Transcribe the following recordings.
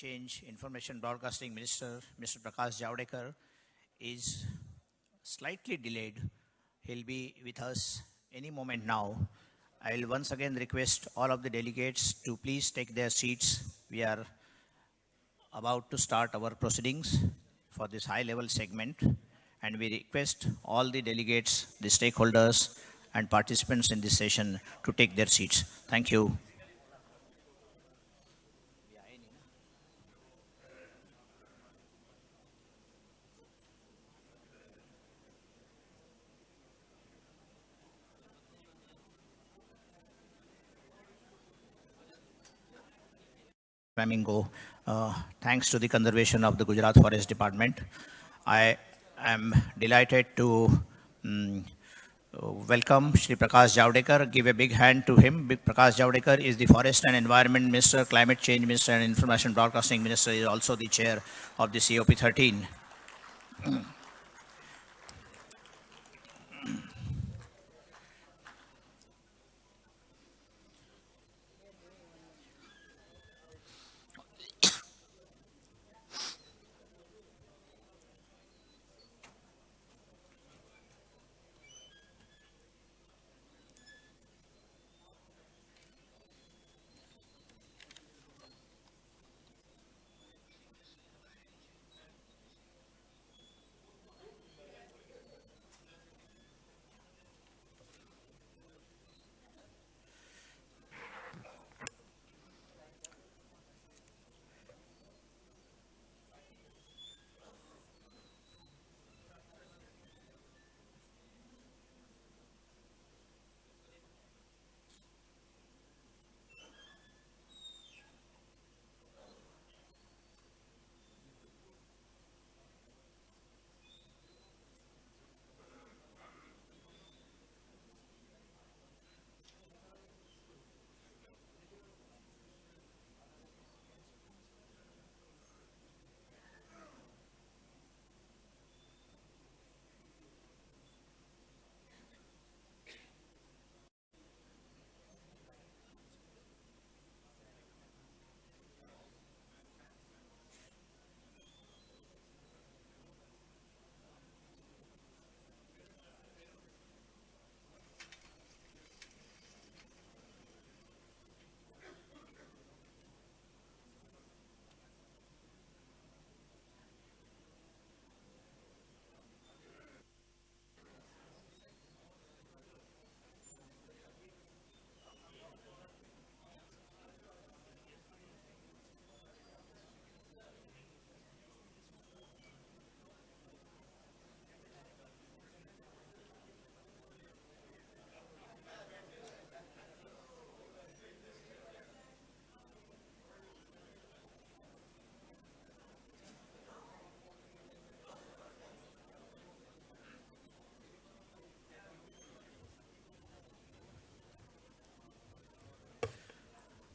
Change, Information Broadcasting Minister, Mr. Prakash Javadekar, is slightly delayed. He'll be with us any moment now. I will once again request all of the delegates to please take their seats. We are about to start our proceedings for this high-level segment, and we request all the delegates, the stakeholders, and participants in this session to take their seats. Thank you. Flamingo, thanks to the conservation of the Gujarat Forest Department. I am delighted to welcome Shri Prakash Javadekar. Give a big hand to him. Prakash Javadekar is the Forest and Environment Minister, Climate Change Minister, and Information Broadcasting Minister. He is also the chair of the COP13.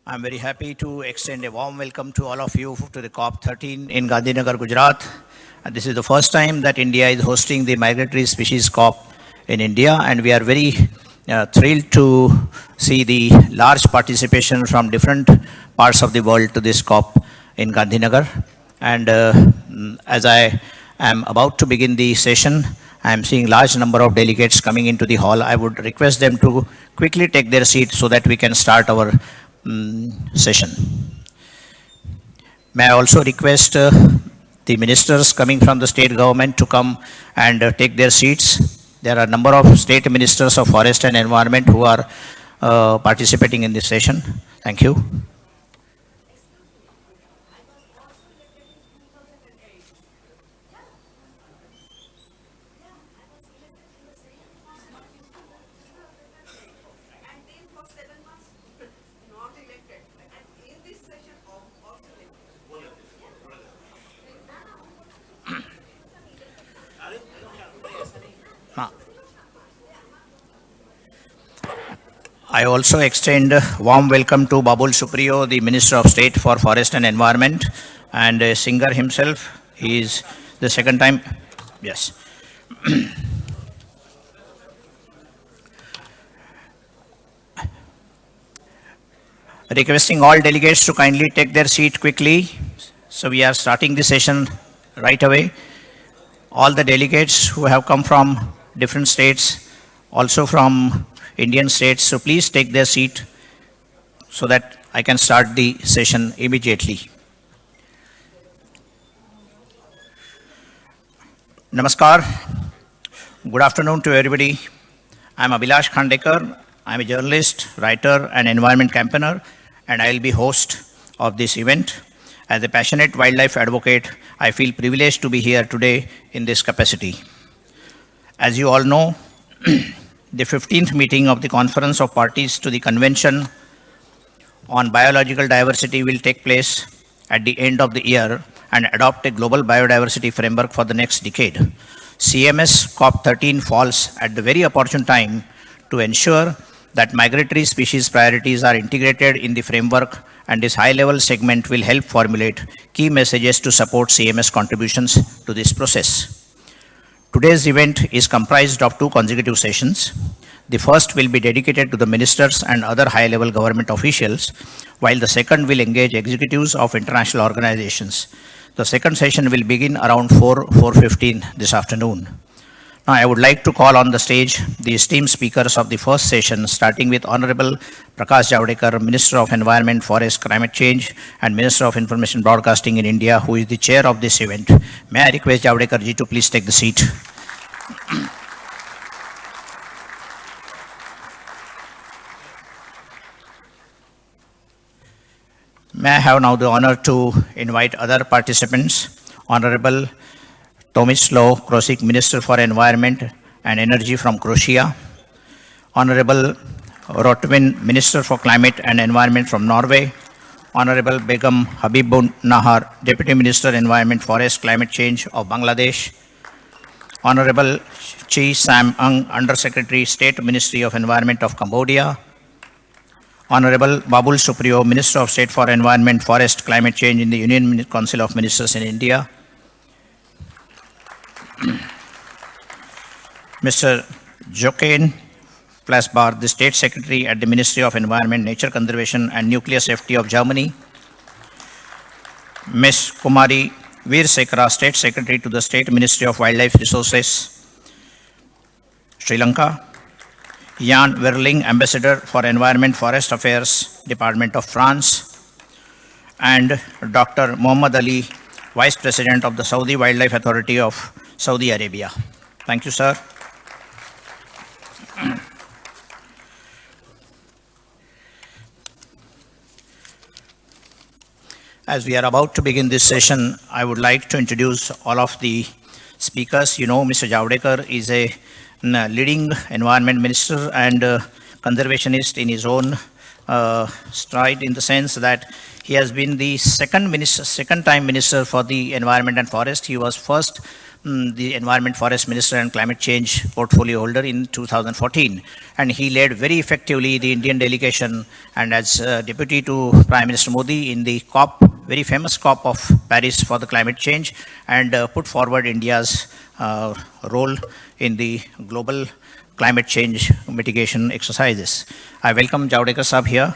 I'm very happy to extend a warm welcome to all of you to the COP13 in Gandhinagar, Gujarat. And this is the first time that India is hosting the Migratory Species COP in India, and we are very thrilled to see the large participation from different parts of the world to this COP in Gandhinagar. And as I am about to begin the session, I am seeing large number of delegates coming into the hall. I would request them to quickly take their seats so that we can start our session. May I also request the ministers coming from the state government to come and take their seats. There are a number of state ministers of forest and environment who are participating in this session. Thank you. I also extend a warm welcome to Babul Supriyo, the Minister of State for Forest and Environment, and a singer himself. He is the second time. Yes. Requesting all delegates to kindly take their seat quickly So we are starting the session right away. All the delegates who have come from different states, also from Indian states, so please take their seat so that I can start the session immediately. Namaskar. Good afternoon to everybody. I'm Abhilash Khandekar. I'm a journalist, writer, and environment campaigner, and I'll be host of this event. As a passionate wildlife advocate, I feel privileged to be here today in this capacity. As you all know, the 15th meeting of the Conference of Parties to the Convention on Biological Diversity will take place at the end of the year and adopt a global biodiversity framework for the next decade. CMS COP13 falls at the very opportune time to ensure that migratory species priorities are integrated in the framework, and this high-level segment will help formulate key messages to support CMS contributions to this process. Today's event is comprised of 2 consecutive sessions. The first will be dedicated to the ministers and other high-level government officials, while the second will engage executives of international organizations. The second session will begin around 4:15 this afternoon. Now, I would like to call on the stage the esteemed speakers of the first session, starting with Honorable Prakash Javadekar, Minister of Environment, Forest, Climate Change, and Minister of Information Broadcasting in India, who is the chair of this event. May I request Javadekar ji to please take the seat. May I have now the honor to invite other participants, Honorable Tomislav Krosik, Minister for Environment and Energy from Croatia, Honorable Rotvin, Minister for Climate and Environment from Norway, Honorable Begum Habibun Nahar, Deputy Minister, Environment, Forest, Climate Change of Bangladesh, Honorable Chi Sam Ang, Undersecretary, State Ministry of Environment of Cambodia, Honorable Babul Supriyo, Minister of State for Environment, Forest, Climate Change in the Union Council of Ministers in India, Mr. Jochen Plasbar, the State Secretary at the Ministry of Environment, Nature Conservation and Nuclear Safety of Germany, Ms. Kumari Veer Sekara, State Secretary to the State Ministry of Wildlife Resources, Sri Lanka, Jan Verling, Ambassador for Environment Forest Affairs, Department of France, and Dr. Muhammad Ali, Vice President of the Saudi Wildlife Authority of Saudi Arabia. Thank you, sir. As we are about to begin this session, I would like to introduce all of the speakers. You know, Mr. Javadekar is a leading environment minister and conservationist in his own stride, in the sense that he has been the second time minister for the environment and forest. He was first the environment, forest minister and climate change portfolio holder in 2014, and he led very effectively the Indian delegation, and as deputy to Prime Minister Modi in the COP, very famous COP of Paris for the climate change, and put forward India's role in the global climate change mitigation exercises. I welcome Javadekar Sahab here.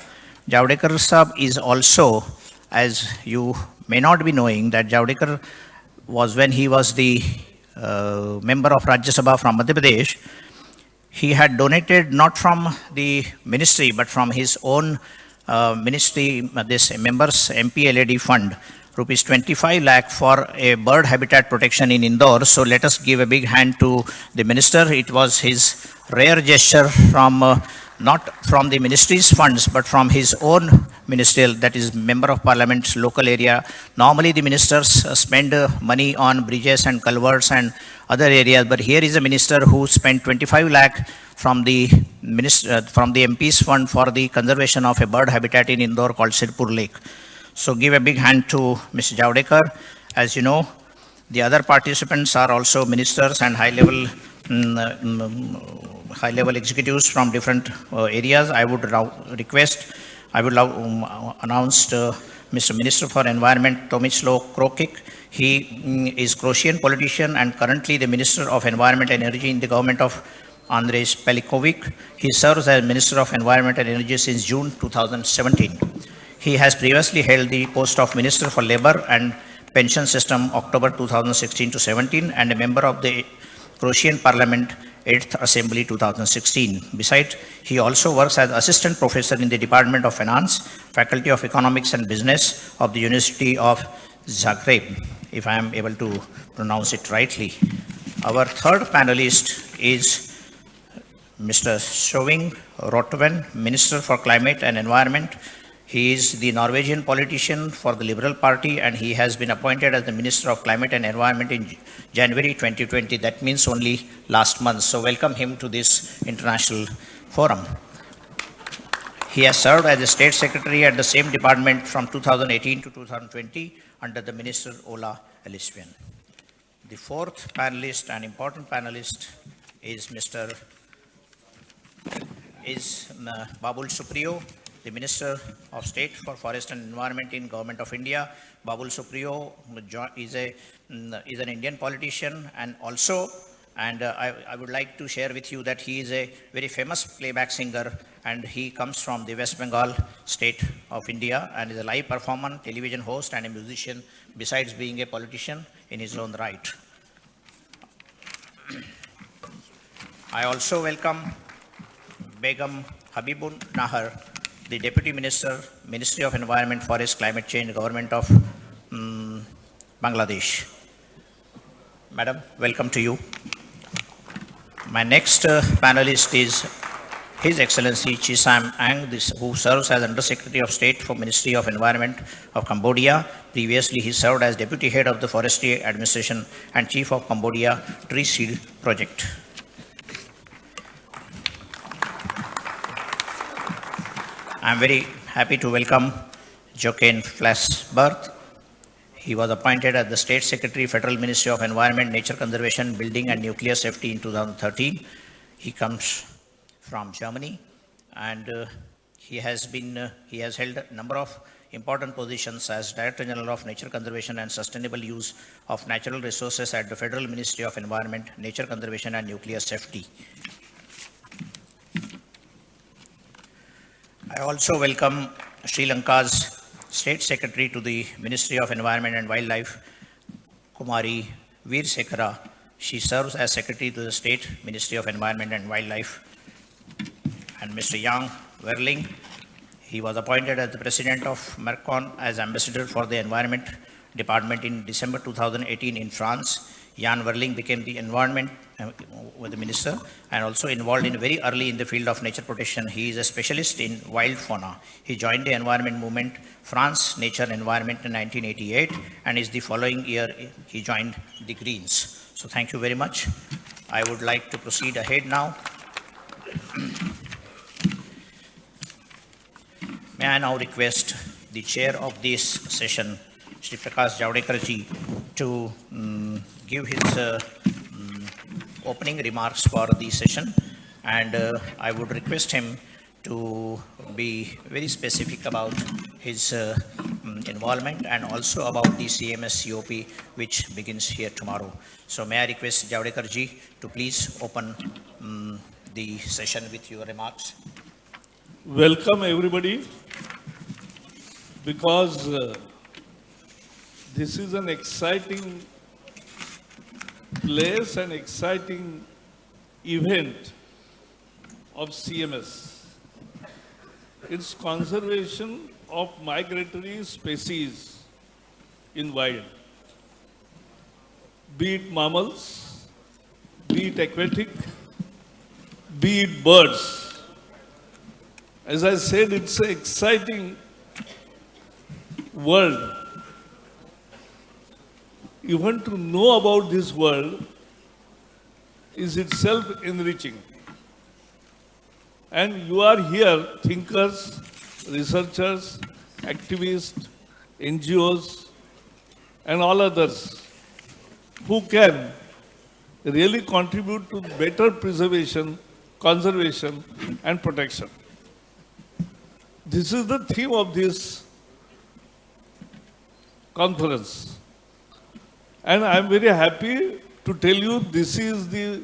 Javadekar Sahab is also, as you may not be knowing, that Javadekar was, when he was the member of Rajya Sabha from Madhya Pradesh, he had donated not from the ministry but from his own ministry, this members MP LED fund, rupees 25 lakh for a bird habitat protection in Indore. So let us give a big hand to the minister. It was his rare gesture from not from the ministry's funds, but from his own ministerial, that is member of parliament's local area. Normally the ministers spend money on bridges and culverts and other areas, but here is a minister who spent 25 lakh from the MP's fund for the conservation of a bird habitat in Indore called Sirpur Lake. So give a big hand to Mr. Javadekar. As you know, the other participants are also ministers and high-level executives from different areas. I would announce Mr. Minister for Environment Tomislav Krokik. He is Croatian politician and currently the Minister of Environment and Energy in the government of Andrej Pelikovic. He serves as Minister of Environment and Energy since June 2017. He has previously held the post of Minister for Labour and pension system October 2016 to 17 and a member of the Croatian Parliament 8th Assembly 2016. Besides, he also works as assistant professor in the Department of Finance, Faculty of Economics and Business of the University of Zagreb, if I am able to pronounce it rightly. Our third panelist is Mr. Sjøving Rotevatn, Minister for Climate and Environment. He is the Norwegian politician for the Liberal Party, and he has been appointed as the Minister of Climate and Environment in January 2020. That means only last month. So welcome him to this international forum. He has served as a State Secretary at the same department from 2018 to 2020 under the Minister Ola Elisven. The fourth panelist, an important panelist, is Babul Supriyo, the Minister of State for Forest and Environment in Government of India. Babul Supriyo is an Indian politician, and also, I would like to share with you that he is a very famous playback singer, and he comes from the West Bengal state of India and is a live performer, television host and a musician, besides being a politician in his own right. I also welcome Begum Habibun Nahar, the Deputy Minister, Ministry of Environment, Forest, Climate Change, Government of Bangladesh. Madam, welcome to you. My next panelist is His Excellency Chisam Ang, who serves as Under Secretary of State for Ministry of Environment of Cambodia. Previously, he served as Deputy Head of the Forestry Administration and Chief of Cambodia Tree Shield Project. I am very happy to welcome Jochen Flassberth. He was appointed as the State Secretary, Federal Ministry of Environment, Nature Conservation, Building and Nuclear Safety in 2013. He comes from Germany, and he has held a number of important positions as Director General of Nature Conservation and Sustainable Use of Natural Resources at the Federal Ministry of Environment, Nature Conservation and Nuclear Safety. I also welcome Sri Lanka's State Secretary to the Ministry of Environment and Wildlife, Kumari Veersekara. She serves as Secretary to the State Ministry of Environment and Wildlife. And Mr. Jan Verling, he was appointed as the President of Mercon as Ambassador for the Environment Department in December 2018 in France. Jan Verling became the Environment with the Minister and also involved in very early in the field of nature protection. He is a specialist in wild fauna. He joined the environment movement, France Nature and Environment in 1988, and is the following year he joined the Greens. So thank you very much. I would like to proceed ahead now. May I now request the chair of this session, Shri Prakash Javadekar ji, to give his opening remarks for the session, and I would request him to be very specific about his involvement and also about the CMS COP, which begins here tomorrow. So may I request Javadekar ji to please open the session with your remarks. Welcome everybody, because this is an exciting place, an exciting event of CMS. It's conservation of migratory species in wild, be it mammals, be it aquatic, be it birds. As I said, it's an exciting world. Even to know about this world is itself enriching. And you are here, thinkers, researchers, activists, NGOs, and all others who can really contribute to better preservation, conservation, and protection. This is the theme of this conference. And I'm very happy to tell you this is the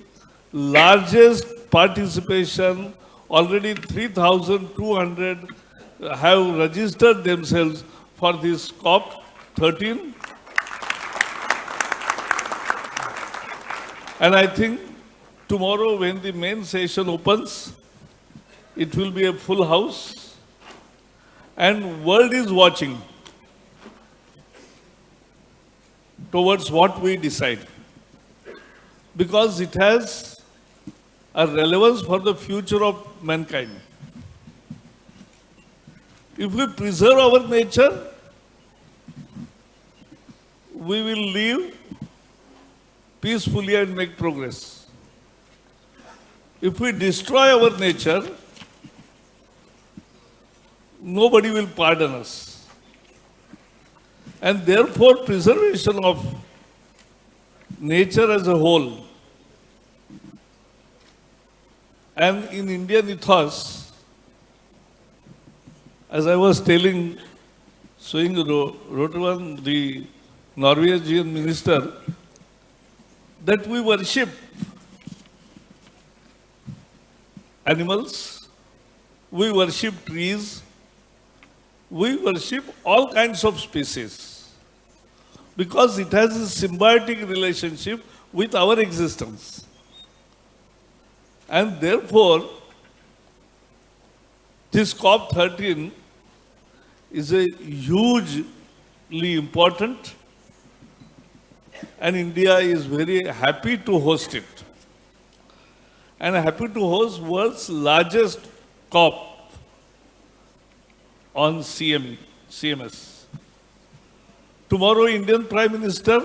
largest participation. Already 3,200 have registered themselves for this COP13. And I think tomorrow when the main session opens, it will be a full house and world is watching towards what we decide because it has a relevance for the future of mankind. If we preserve our nature, we will live peacefully and make progress. If we destroy our nature, nobody will pardon us. And therefore, preservation of nature as a whole and in Indian ethos, as I was telling Swing Rotevan, the Norwegian minister, that we worship animals, we worship trees, we worship all kinds of species because it has a symbiotic relationship with our existence. And therefore, this COP13 is a hugely important, and India is very happy to host it. And happy to host world's largest COP on CMS. Tomorrow, Indian Prime Minister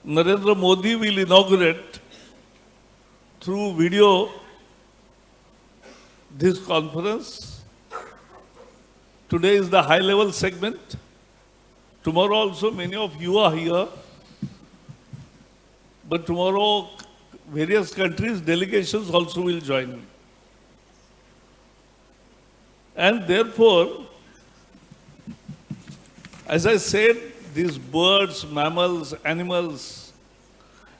Narendra Modi will inaugurate through video this conference. Today is the high-level segment. Tomorrow also many of you are here. But tomorrow various countries, delegations also will join in. And therefore, as I said, these birds, mammals, animals,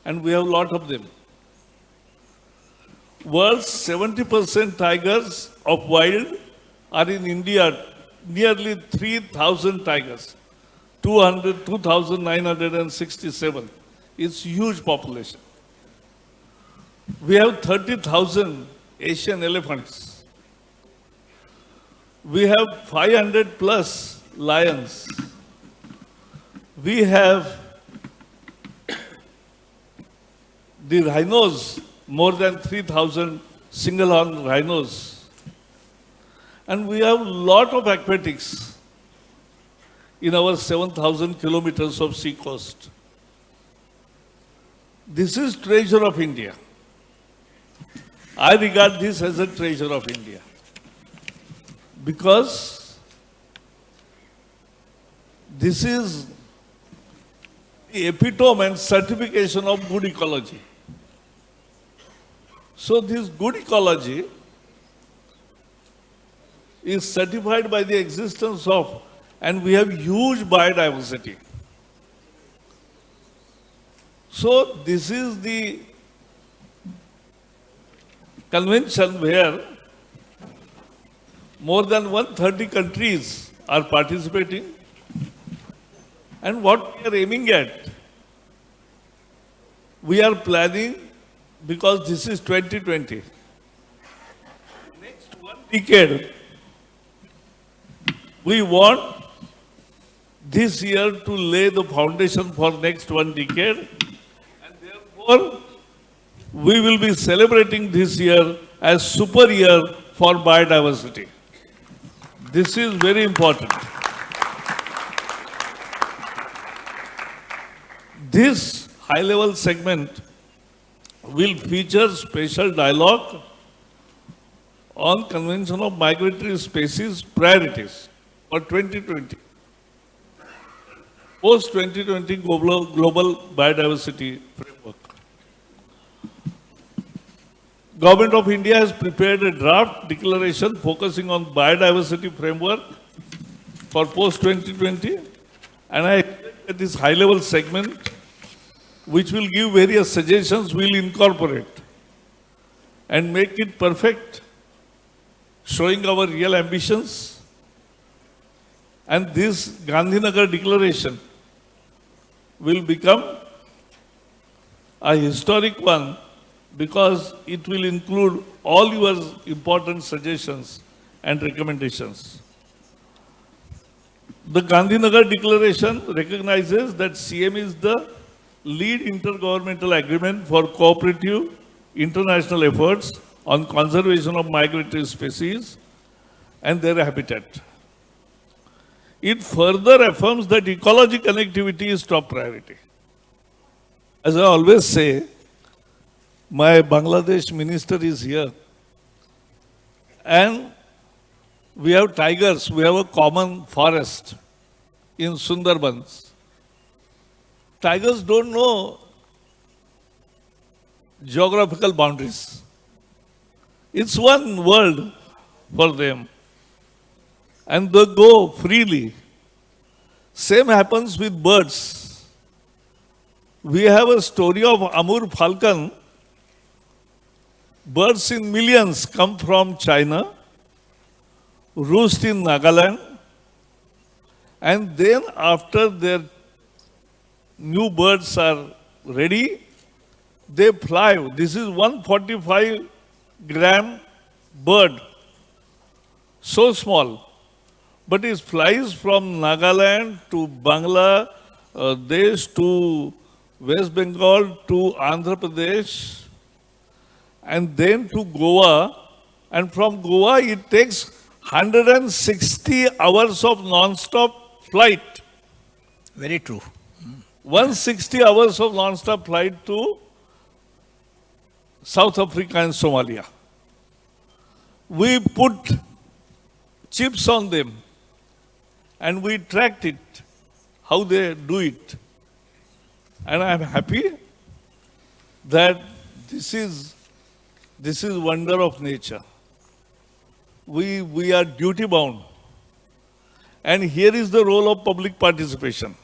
and we have a lot of them. World's 70% tigers of wild are in India, nearly 3,000 tigers, 2,967. It's huge population. We have 30,000 Asian elephants. We have 500 plus lions. We have the rhinos, more than 3,000 single-horn rhinos. And we have a lot of aquatics in our 7,000 kilometers of sea coast. This is treasure of India. I regard this as a treasure of India because this is the epitome and certification of good ecology. So this good ecology is certified by the existence of, and we have huge biodiversity. So this is the convention where more than 130 countries are participating. And what we are aiming at, we are planning, because this is 2020. Next one decade, we want this year to lay the foundation for next one decade. And therefore, we will be celebrating this year as super year for biodiversity. This is very important. This high-level segment will feature special dialogue on Convention of Migratory Species Priorities for 2020. Post-2020 Global Biodiversity Framework. Government of India has prepared a draft declaration focusing on biodiversity framework for post-2020, and I expect that this high-level segment, which will give various suggestions, will incorporate and make it perfect, showing our real ambitions. And this Gandhinagar Declaration will become a historic one because it will include all your important suggestions and recommendations. The Gandhinagar Declaration recognizes that CM is the lead intergovernmental agreement for cooperative international efforts on conservation of migratory species and their habitat. It further affirms that ecological connectivity is top priority. As I always say, my Bangladesh minister is here, and we have tigers, we have a common forest in Sundarbans. Tigers don't know geographical boundaries. It's one world for them, and they go freely. Same happens with birds. We have a story of Amur falcon. Birds in millions come from China, roost in Nagaland, and then after their new birds are ready, they fly. This is 145-gram bird, so small, but it flies from Nagaland to Bangladesh to West Bengal to Andhra Pradesh, and then to Goa, and from Goa it takes 160 hours of non-stop flight. Very true. 160 hours of non-stop flight to South Africa and Somalia. We put chips on them and we tracked it, how they do it. And I am happy that this is wonder of nature. We are duty bound. And here is the role of public participation.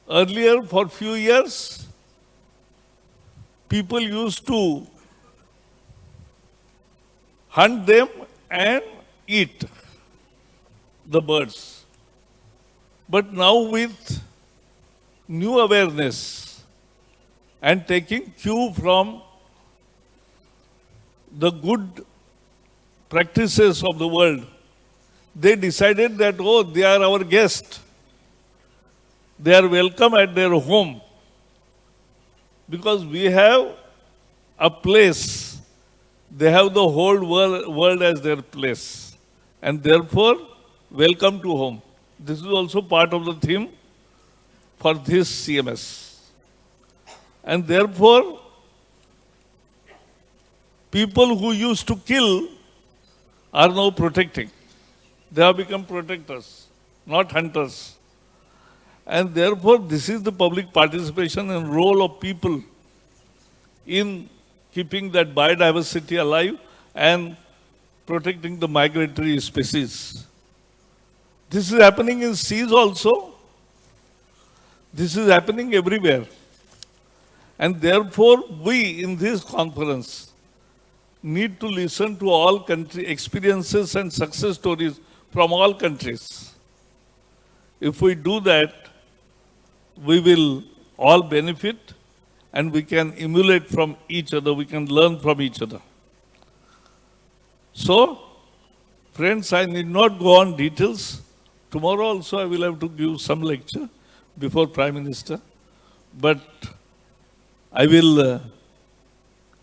Earlier, for few years, people used to hunt them and eat the birds. But now with new awareness and taking cue from the good practices of the world, they decided that, oh, they are our guests. They are welcome at their home because we have a place. They have the whole world as their place. And therefore, welcome to home. This is also part of the theme for this CMS. And therefore, people who used to kill are now protecting. They have become protectors, not hunters. And therefore, this is the public participation and role of people in keeping that biodiversity alive and protecting the migratory species. This is happening in seas also. This is happening everywhere. And therefore, we in this conference need to listen to all country experiences and success stories from all countries. If we do that, we will all benefit and we can emulate from each other, we can learn from each other. So, friends, I need not go on details. Tomorrow also I will have to give some lecture before Prime Minister. But I will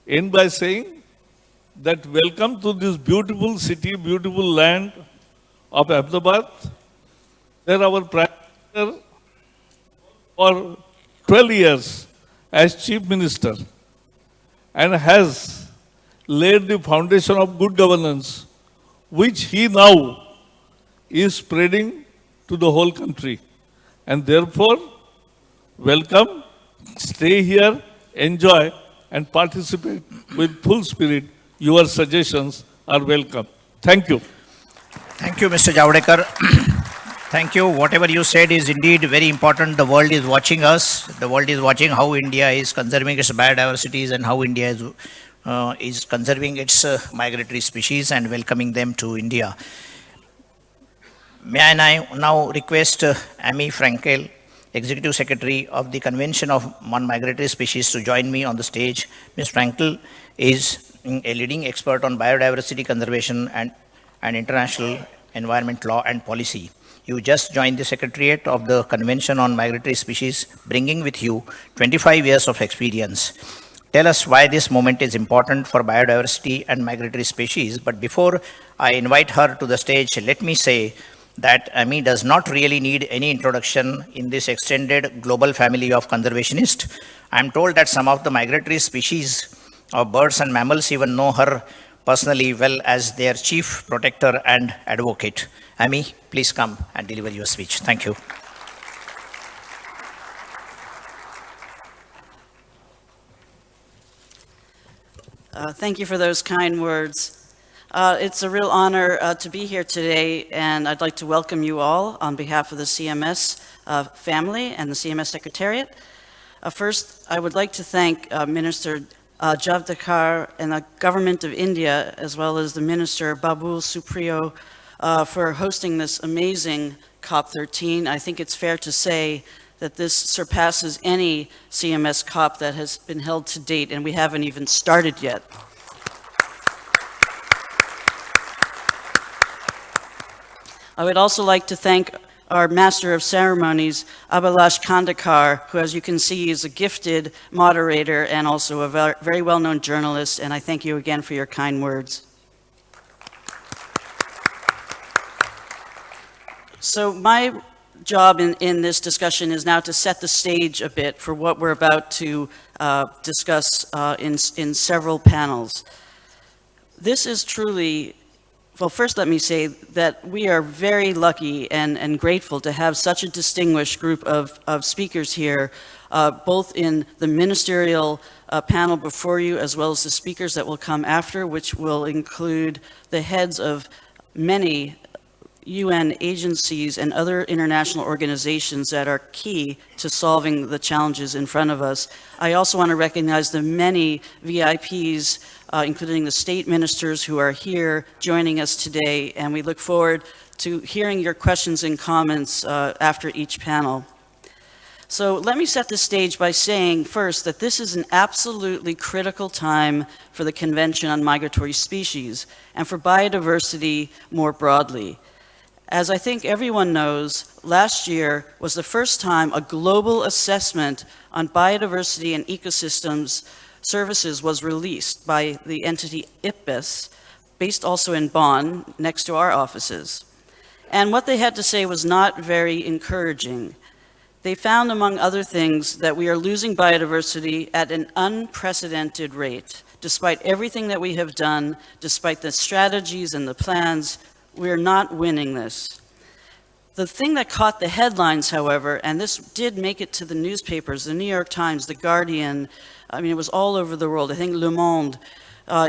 end by saying that welcome to this beautiful city, beautiful land of Ahmedabad. There our Prime Minister for 12 years as Chief Minister and has laid the foundation of good governance, which he now is spreading to the whole country. And therefore, welcome, stay here, enjoy and participate with full spirit. Your suggestions are welcome. Thank you. Thank you, Mr. Javadekar. Thank you. Whatever you said is indeed very important. The world is watching us. The world is watching how India is conserving its biodiversities and how India is conserving its migratory species and welcoming them to India. May I now request Amy Frankel, Executive Secretary of the Convention on Migratory Species, to join me on the stage. Ms. Frankel is a leading expert on biodiversity conservation and international environment law and policy. You just joined the Secretariat of the Convention on Migratory Species, bringing with you 25 years of experience. Tell us why this moment is important for biodiversity and migratory species. But before I invite her to the stage, let me say that Amy does not really need any introduction in this extended global family of conservationists. I am told that some of the migratory species of birds and mammals even know her personally well as their chief protector and advocate. Amy, please come and deliver your speech. Thank you. Thank you for those kind words. It's a real honor to be here today, and I'd like to welcome you all on behalf of the CMS family and the CMS Secretariat. First, I would like to thank Minister Javadekar and the Government of India, as well as the Minister Babul Supriyo, for hosting this amazing COP13. I think it's fair to say that this surpasses any CMS COP that has been held to date, and we haven't even started yet. I would also like to thank our Master of Ceremonies, Abhilash Khandekar, who, as you can see, is a gifted moderator and also a very well-known journalist, and I thank you again for your kind words. So my job in this discussion is now to set the stage a bit for what we're about to discuss in several panels. This is truly, well, first let me say that we are very lucky and grateful to have such a distinguished group of speakers here, both in the ministerial panel before you, as well as the speakers that will come after, which will include the heads of many UN agencies and other international organizations that are key to solving the challenges in front of us. I also want to recognize the many VIPs, including the state ministers who are here joining us today, and we look forward to hearing your questions and comments after each panel. So let me set the stage by saying first that this is an absolutely critical time for the Convention on Migratory Species and for biodiversity more broadly. As I think everyone knows, last year was the first time a global assessment on biodiversity and ecosystems services was released by the entity IPBES, based also in Bonn, next to our offices. And what they had to say was not very encouraging. They found, among other things, that we are losing biodiversity at an unprecedented rate. Despite everything that we have done, despite the strategies and the plans, we're not winning this. The thing that caught the headlines, however, and this did make it to the newspapers, the New York Times, the Guardian, I mean, it was all over the world. I think Le Monde,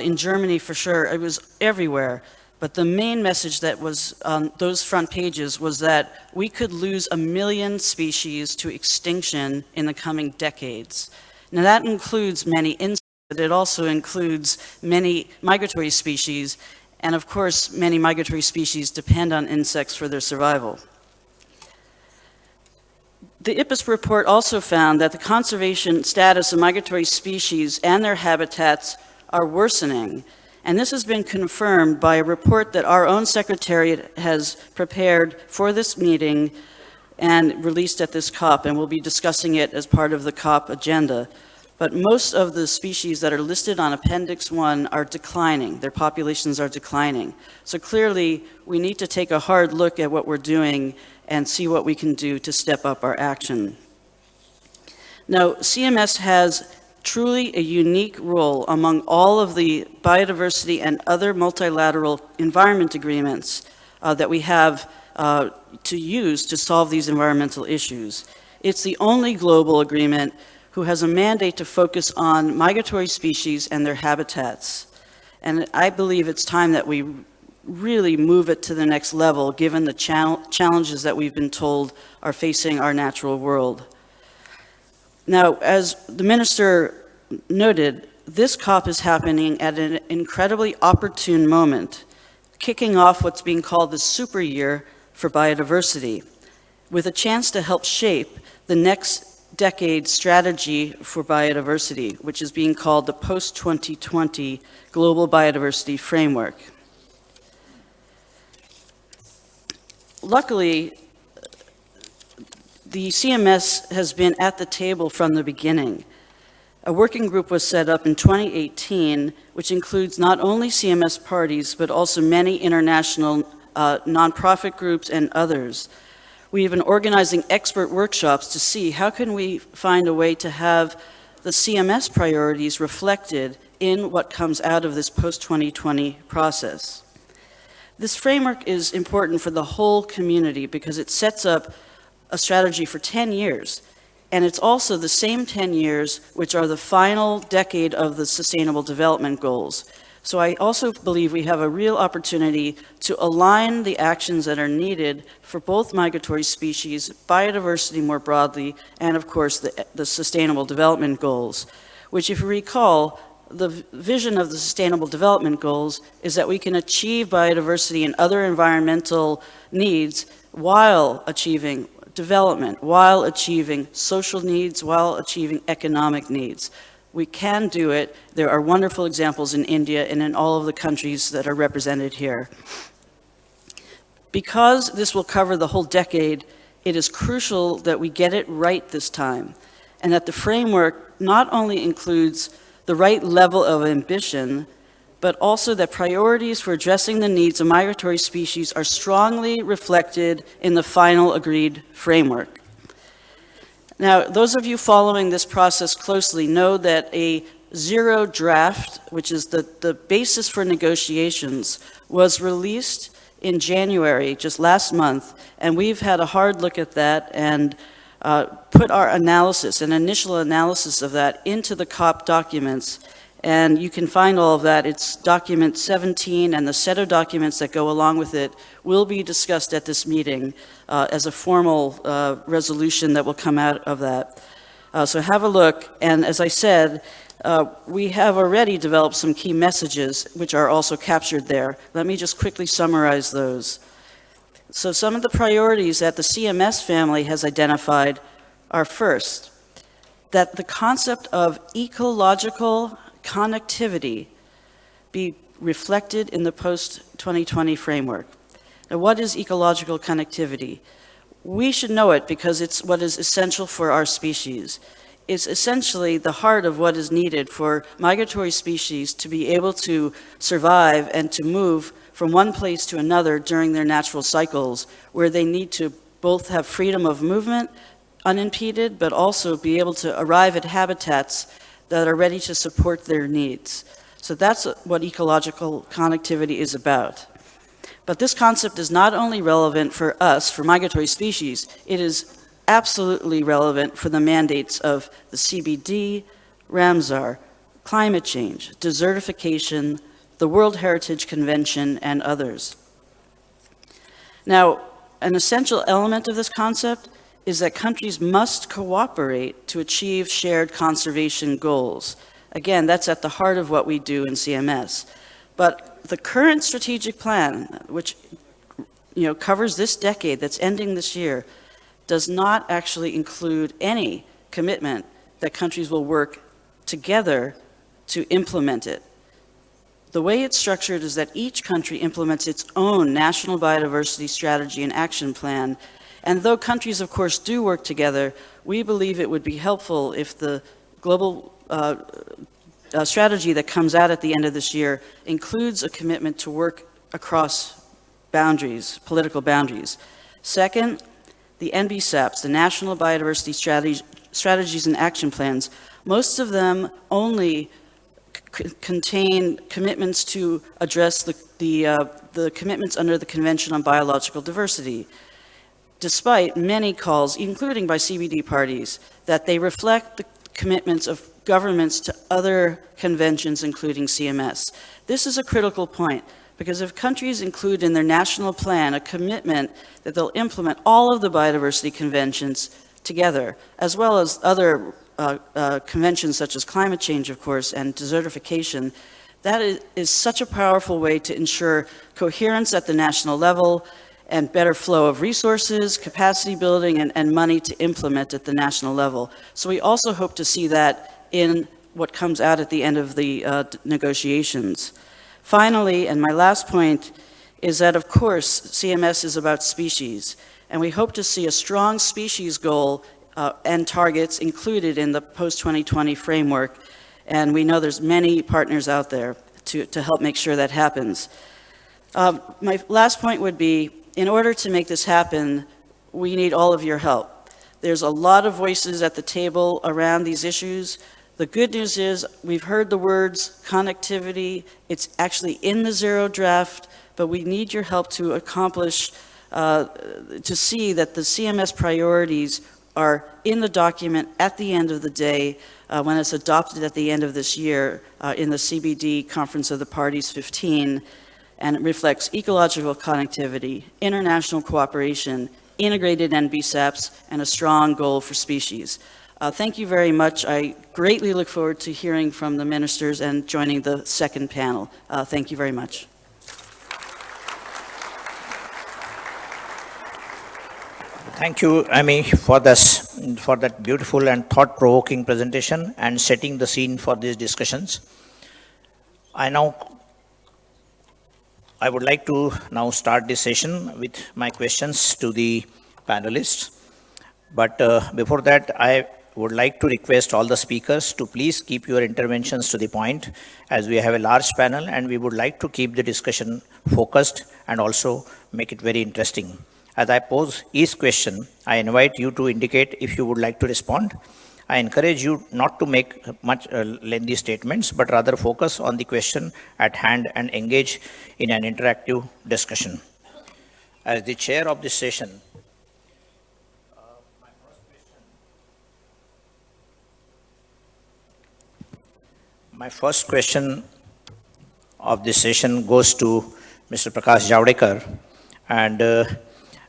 in Germany for sure, it was everywhere. But the main message that was on those front pages was that we could lose 1 million species to extinction in the coming decades. Now that includes many insects, but it also includes many migratory species. And of course, many migratory species depend on insects for their survival. The IPBES report also found that the conservation status of migratory species and their habitats are worsening. And this has been confirmed by a report that our own Secretariat has prepared for this meeting and released at this COP, and we'll be discussing it as part of the COP agenda. But most of the species that are listed on Appendix 1 are declining. Their populations are declining. So clearly, we need to take a hard look at what we're doing and see what we can do to step up our action. Now, CMS has truly a unique role among all of the biodiversity and other multilateral environment agreements that we have to use to solve these environmental issues. It's the only global agreement who has a mandate to focus on migratory species and their habitats. And I believe it's time that we really move it to the next level, given the challenges that we've been told are facing our natural world. Now, as the minister noted, this COP is happening at an incredibly opportune moment, kicking off what's being called the super year for biodiversity. with a chance to help shape the next decade strategy for biodiversity, which is being called the post-2020 Global Biodiversity Framework. Luckily, the CMS has been at the table from the beginning. A working group was set up in 2018, which includes not only CMS parties, but also many international nonprofit groups and others. We have been organizing expert workshops to see how can we find a way to have the CMS priorities reflected in what comes out of this post-2020 process. This framework is important for the whole community because it sets up a strategy for 10 years. And it's also the same 10 years which are the final decade of the Sustainable Development Goals. So I also believe we have a real opportunity to align the actions that are needed for both migratory species, biodiversity more broadly, and of course the Sustainable Development Goals, which if you recall, the vision of the Sustainable Development Goals is that we can achieve biodiversity and other environmental needs while achieving development, while achieving social needs, while achieving economic needs. We can do it. There are wonderful examples in India and in all of the countries that are represented here. Because this will cover the whole decade, it is crucial that we get it right this time, and that the framework not only includes the right level of ambition, but also that priorities for addressing the needs of migratory species are strongly reflected in the final agreed framework. Now, those of you following this process closely know that a zero draft, which is the basis for negotiations, was released in January, just last month, and we've had a hard look at that and put our analysis, an initial analysis of that, into the COP documents. And you can find all of that. It's document 17, and the set of documents that go along with it will be discussed at this meeting as a formal resolution that will come out of that. So have a look. And as I said, we have already developed some key messages which are also captured there. Let me just quickly summarize those. So some of the priorities that the CMS family has identified are first, that the concept of ecological connectivity be reflected in the post-2020 framework. Now, what is ecological connectivity? We should know it because it's what is essential for our species. It's essentially the heart of what is needed for migratory species to be able to survive and to move from one place to another during their natural cycles, where they need to both have freedom of movement unimpeded, but also be able to arrive at habitats that are ready to support their needs. So that's what ecological connectivity is about. But this concept is not only relevant for us, for migratory species, it is absolutely relevant for the mandates of the CBD, Ramsar, climate change, desertification, the World Heritage Convention, and others. Now, an essential element of this concept is that countries must cooperate to achieve shared conservation goals. Again, that's at the heart of what we do in CMS. But the current strategic plan, which covers this decade that's ending this year, does not actually include any commitment that countries will work together to implement it. The way it's structured is that each country implements its own national biodiversity strategy and action plan. And though countries, of course, do work together, we believe it would be helpful if the global strategy that comes out at the end of this year includes a commitment to work across boundaries, political boundaries. Second, the NBSAPs, the National Biodiversity Strategies and Action Plans, most of them only contain commitments to address the commitments under the Convention on Biological Diversity, despite many calls, including by CBD parties, that they reflect the commitments of governments to other conventions, including CMS. This is a critical point, because if countries include in their national plan a commitment that they'll implement all of the biodiversity conventions together, as well as other conventions such as climate change, of course, and desertification, that is such a powerful way to ensure coherence at the national level and better flow of resources, capacity building, and money to implement at the national level. So we also hope to see that in what comes out at the end of the negotiations. Finally, and my last point, is that, of course, CMS is about species, and we hope to see a strong species goal and targets included in the post-2020 framework, and we know there's many partners out there to help make sure that happens. My last point would be, in order to make this happen, we need all of your help. There's a lot of voices at the table around these issues. The good news is we've heard the words connectivity. It's actually in the zero draft, but we need your help to accomplish, to see that the CMS priorities are in the document at the end of the day when it's adopted at the end of this year in the CBD Conference of the Parties 15, and it reflects ecological connectivity, international cooperation, integrated NBSAPs, and a strong goal for species. Thank you very much. I greatly look forward to hearing from the ministers and joining the second panel. Thank you very much. Thank you, Amy, for that beautiful and thought-provoking presentation and setting the scene for these discussions. I would like to now start this session with my questions to the panelists. But before that, I would like to request all the speakers to please keep your interventions to the point, as we have a large panel and we would like to keep the discussion focused and also make it very interesting. As I pose each question, I invite you to indicate if you would like to respond. I encourage you not to make much lengthy statements, but rather focus on the question at hand and engage in an interactive discussion. As the chair of this session, my first question of this session goes to Mr. Prakash Javadekar. And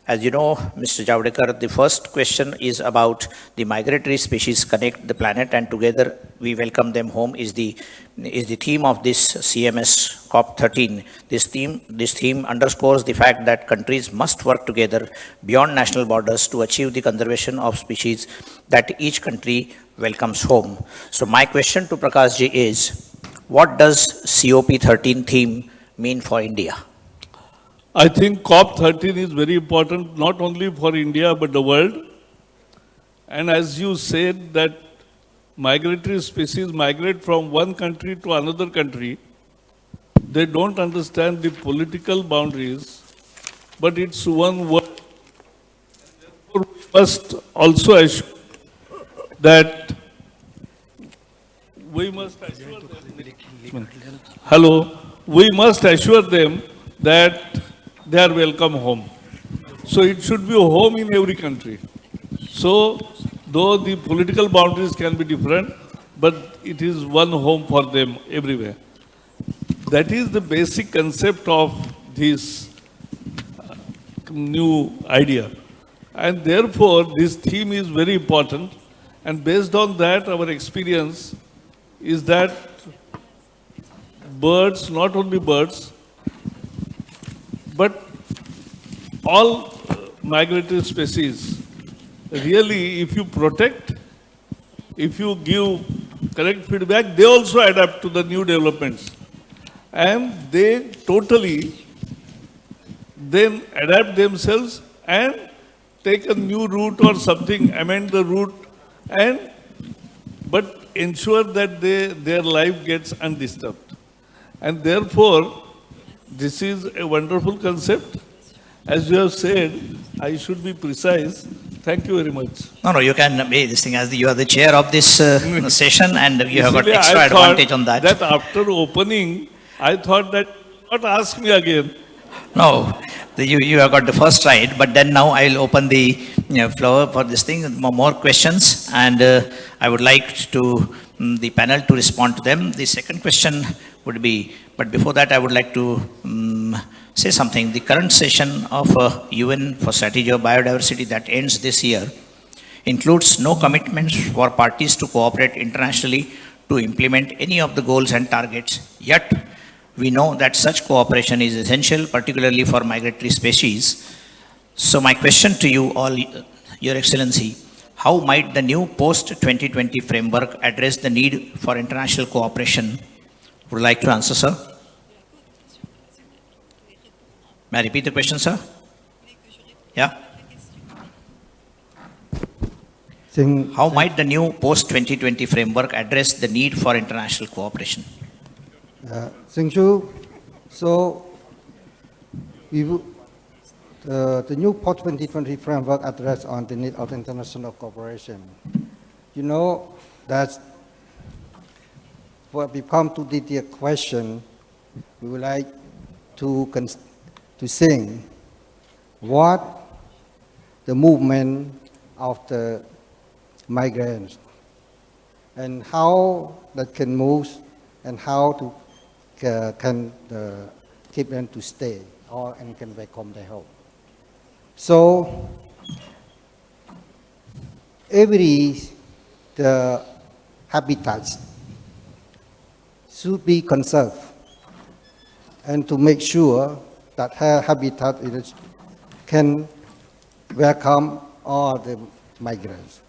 as you know, Mr. Javadekar, the first question is about the migratory species connect the planet, and together we welcome them home is the theme of this CMS COP13. This theme underscores the fact that countries must work together beyond national borders to achieve the conservation of species that each country welcomes home. So my question to Prakash ji is, what does COP13 theme mean for India? I think COP13 is very important, not only for India, but the world. And as you said that migratory species migrate from one country to another country, they don't understand the political boundaries, but it's one world. And therefore, we must also assure that we must assure them that they are welcome home. So it should be a home in every country. So though the political boundaries can be different, but it is one home for them everywhere. That is the basic concept of this new idea. And therefore, this theme is very important. And based on that, our experience is that birds, not only birds, but all migratory species, really, if you protect, if you give correct feedback, they also adapt to the new developments. And they totally then adapt themselves and take a new route or something, amend the route, but ensure that their life gets undisturbed. And therefore, this is a wonderful concept. As you have said, I should be precise. Thank you very much. No, you can be this thing as you are the chair of this session, and you have got Actually, extra advantage on that. That after opening, I thought that not ask me again. No, you have got the first right, but then now I will open the floor for this thing, more questions, and I would like to the panel to respond to them. The second question would be, but before that I would like to say something. The current session of UN for Strategy of Biodiversity that ends this year includes no commitments for parties to cooperate internationally to implement any of the goals and targets. Yet, we know that such cooperation is essential, particularly for migratory species. So my question to you all, Your Excellency, how might the new post-2020 framework address the need for international cooperation? Would you like to answer, sir? May I repeat the question, sir? Yeah. How might the new post-2020 framework address the need for international cooperation? Thank you. So, the new post-2020 framework address on the need of international cooperation. You know that when we come to the question, we would like to think what the movement of the migrants and how that can move and how to can keep them to stay or and can welcome their home. So the habitats should be conserved and to make sure that her habitat can welcome all the migrants.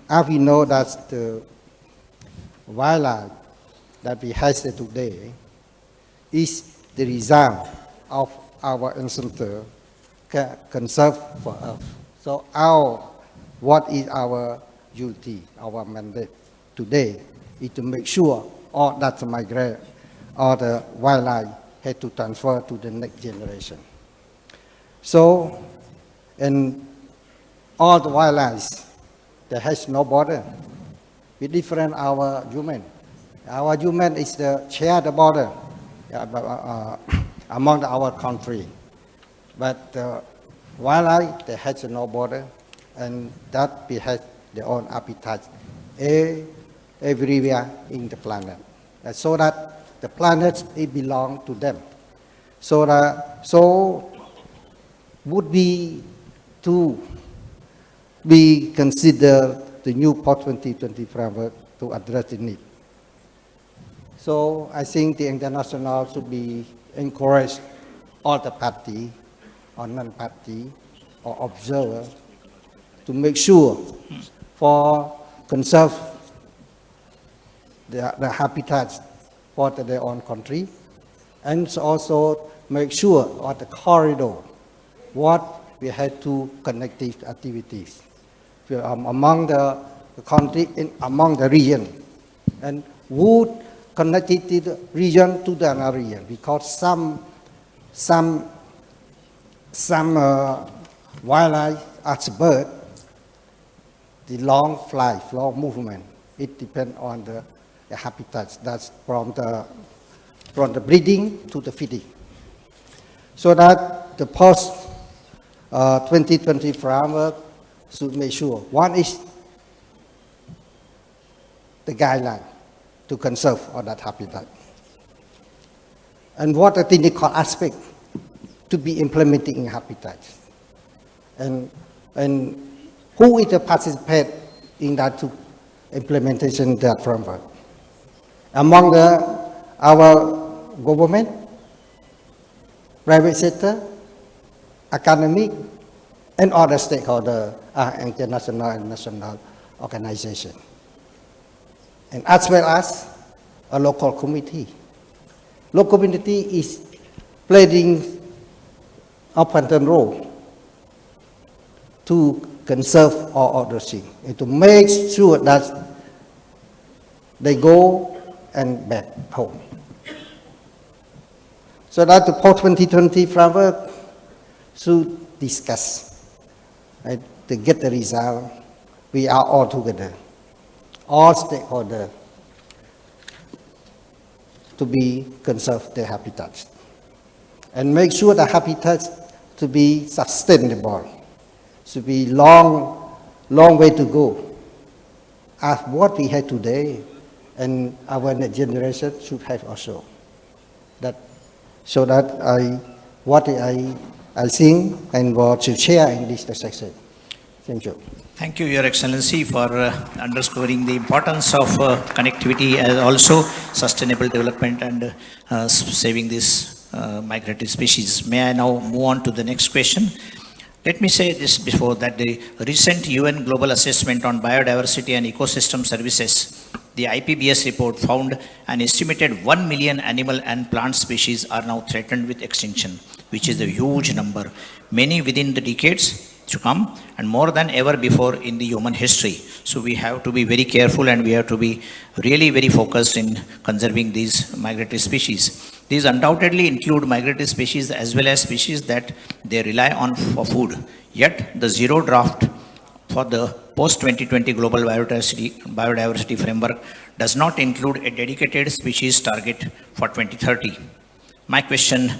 As we know that the wildlife that we have today is the result of our ancestors conserved for us. So what is our duty, our mandate today is to make sure all that the migrant or the wildlife had to transfer to the next generation. So, and all the wildlife that has no border, we different our human. Our human is the share the border among our country, but the wildlife that has no border, and that we have their own habitat everywhere in the planet, so that the planet it belong to them. So would be to be considered the new post-2020 framework to address the need. So I think the international should be encouraged all the party or non-party or observer to make sure for conserve the habitats for their own country, and also make sure on the corridor what we had to connective activities among the country and among the region, and would connected the region to the another region, because some wildlife as bird, the long flight, long movement, it depends on the habitats. That's from the breeding to the feeding. So that the post 2020 framework should make sure one is the guideline to conserve all that habitat, and what the technical aspect to be implemented in habitats, and who is the participate in that to implementation of that framework among our government, private sector, academic, and other stakeholders, international and national organization, and as well as a local community. Local community is playing a important role to conserve all other things and to make sure that they go and back home. So that the post-2020 framework should discuss, right, to get the result. We are all together, all stakeholders, to be conserve their habitats and make sure the habitats to be sustainable, to be long way to go. As what we have today, and our next generation should have also. That so that I think and want to share in this section. Thank you. Thank you, Your Excellency, for underscoring the importance of connectivity as also sustainable development and saving this migratory species. May I now move on to the next question? Let me say this before that the recent UN Global Assessment on Biodiversity and Ecosystem Services, the IPBS report found an estimated 1 million animal and plant species are now threatened with extinction, which is a huge number, many within the decades to come and more than ever before in the human history. So we have to be very careful and we have to be really very focused in conserving these migratory species. These undoubtedly include migratory species as well as species that they rely on for food. Yet the zero draft for the post-2020 global biodiversity framework does not include a dedicated species target for 2030. My question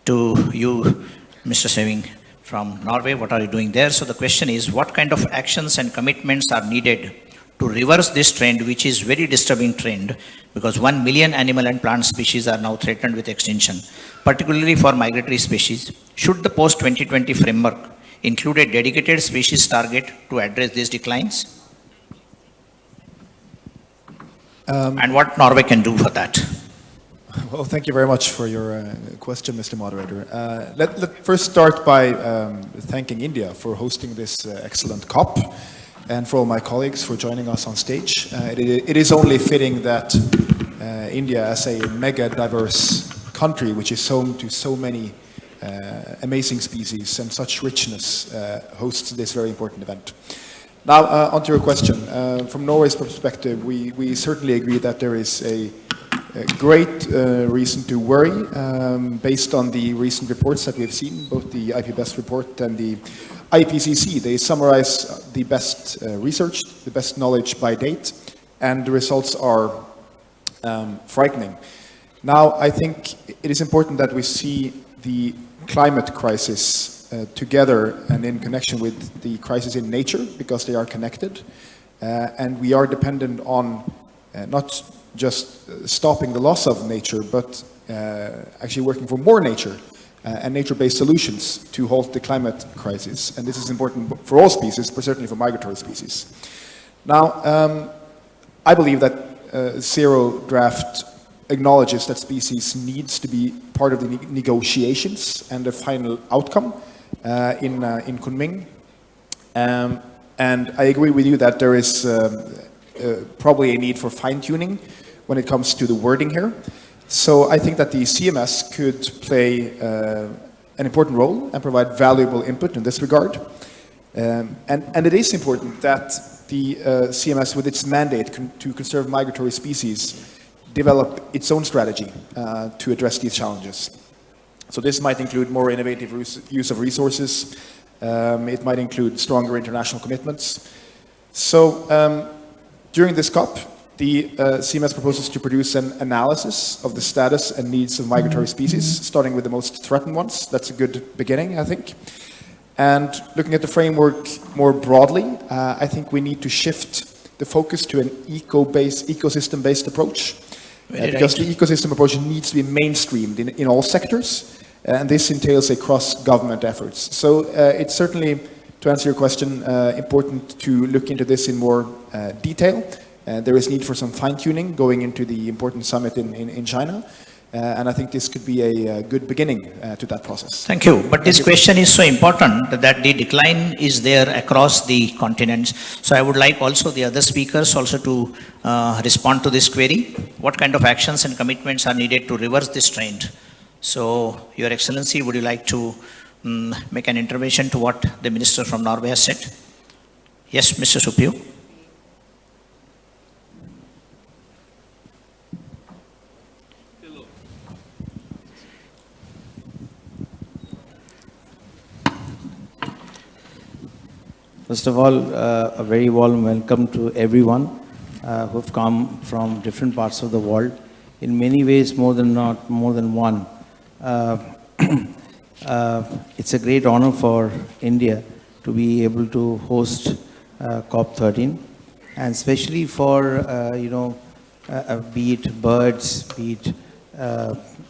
to you, Mr. Seving from Norway, what are you doing there? So the question is, what kind of actions and commitments are needed to reverse this trend, which is very disturbing trend, because 1 million animal and plant species are now threatened with extinction, particularly for migratory species. Should the post-2020 framework include a dedicated species target to address these declines? And what Norway can do for that? Well, thank you very much for your question, Mr. Moderator. Let first start by thanking India for hosting this excellent COP, and for all my colleagues for joining us on stage. It is only fitting that India, as a mega diverse country, which is home to so many amazing species and such richness, hosts this very important event. Now, onto your question. From Norway's perspective, we certainly agree that there is a great reason to worry based on the recent reports that we've seen, both the IPBES report and the IPCC. They summarize the best research, the best knowledge by date, and the results are frightening. Now, I think it is important that we see the climate crisis together and in connection with the crisis in nature, because they are connected. And we are dependent on not just stopping the loss of nature, but actually working for more nature and nature-based solutions to halt the climate crisis. And this is important for all species, but certainly for migratory species. Now, I believe that zero draft acknowledges that species needs to be part of the negotiations and the final outcome in Kunming. And I agree with you that there is probably a need for fine-tuning when it comes to the wording here. So I think that the CMS could play an important role and provide valuable input in this regard. And it is important that the CMS, with its mandate to conserve migratory species, develop its own strategy to address these challenges. So this might include more innovative use of resources. It might include stronger international commitments. So during this COP, the CMS proposes to produce an analysis of the status and needs of migratory species, starting with the most threatened ones. That's a good beginning, I think. And looking at the framework more broadly, I think we need to shift the focus to an ecosystem-based approach. Because the ecosystem approach needs to be mainstreamed in all sectors, and this entails a cross-government efforts. So it's certainly, to answer your question, important to look into this in more detail. There is need for some fine-tuning going into the important summit in China, and I think this could be a good beginning to that process. Thank you. But this question is so important that the decline is there across the continents. So I would like also the other speakers also to respond to this query. What kind of actions and commitments are needed to reverse this trend? So, Your Excellency, would you like to make an intervention to what the Minister from Norway has said? Yes, Mr. Supio. First of all, a very warm welcome to everyone who have come from different parts of the world. In many ways, more than one. It's a great honor for India to be able to host COP13, and especially for be it birds, be it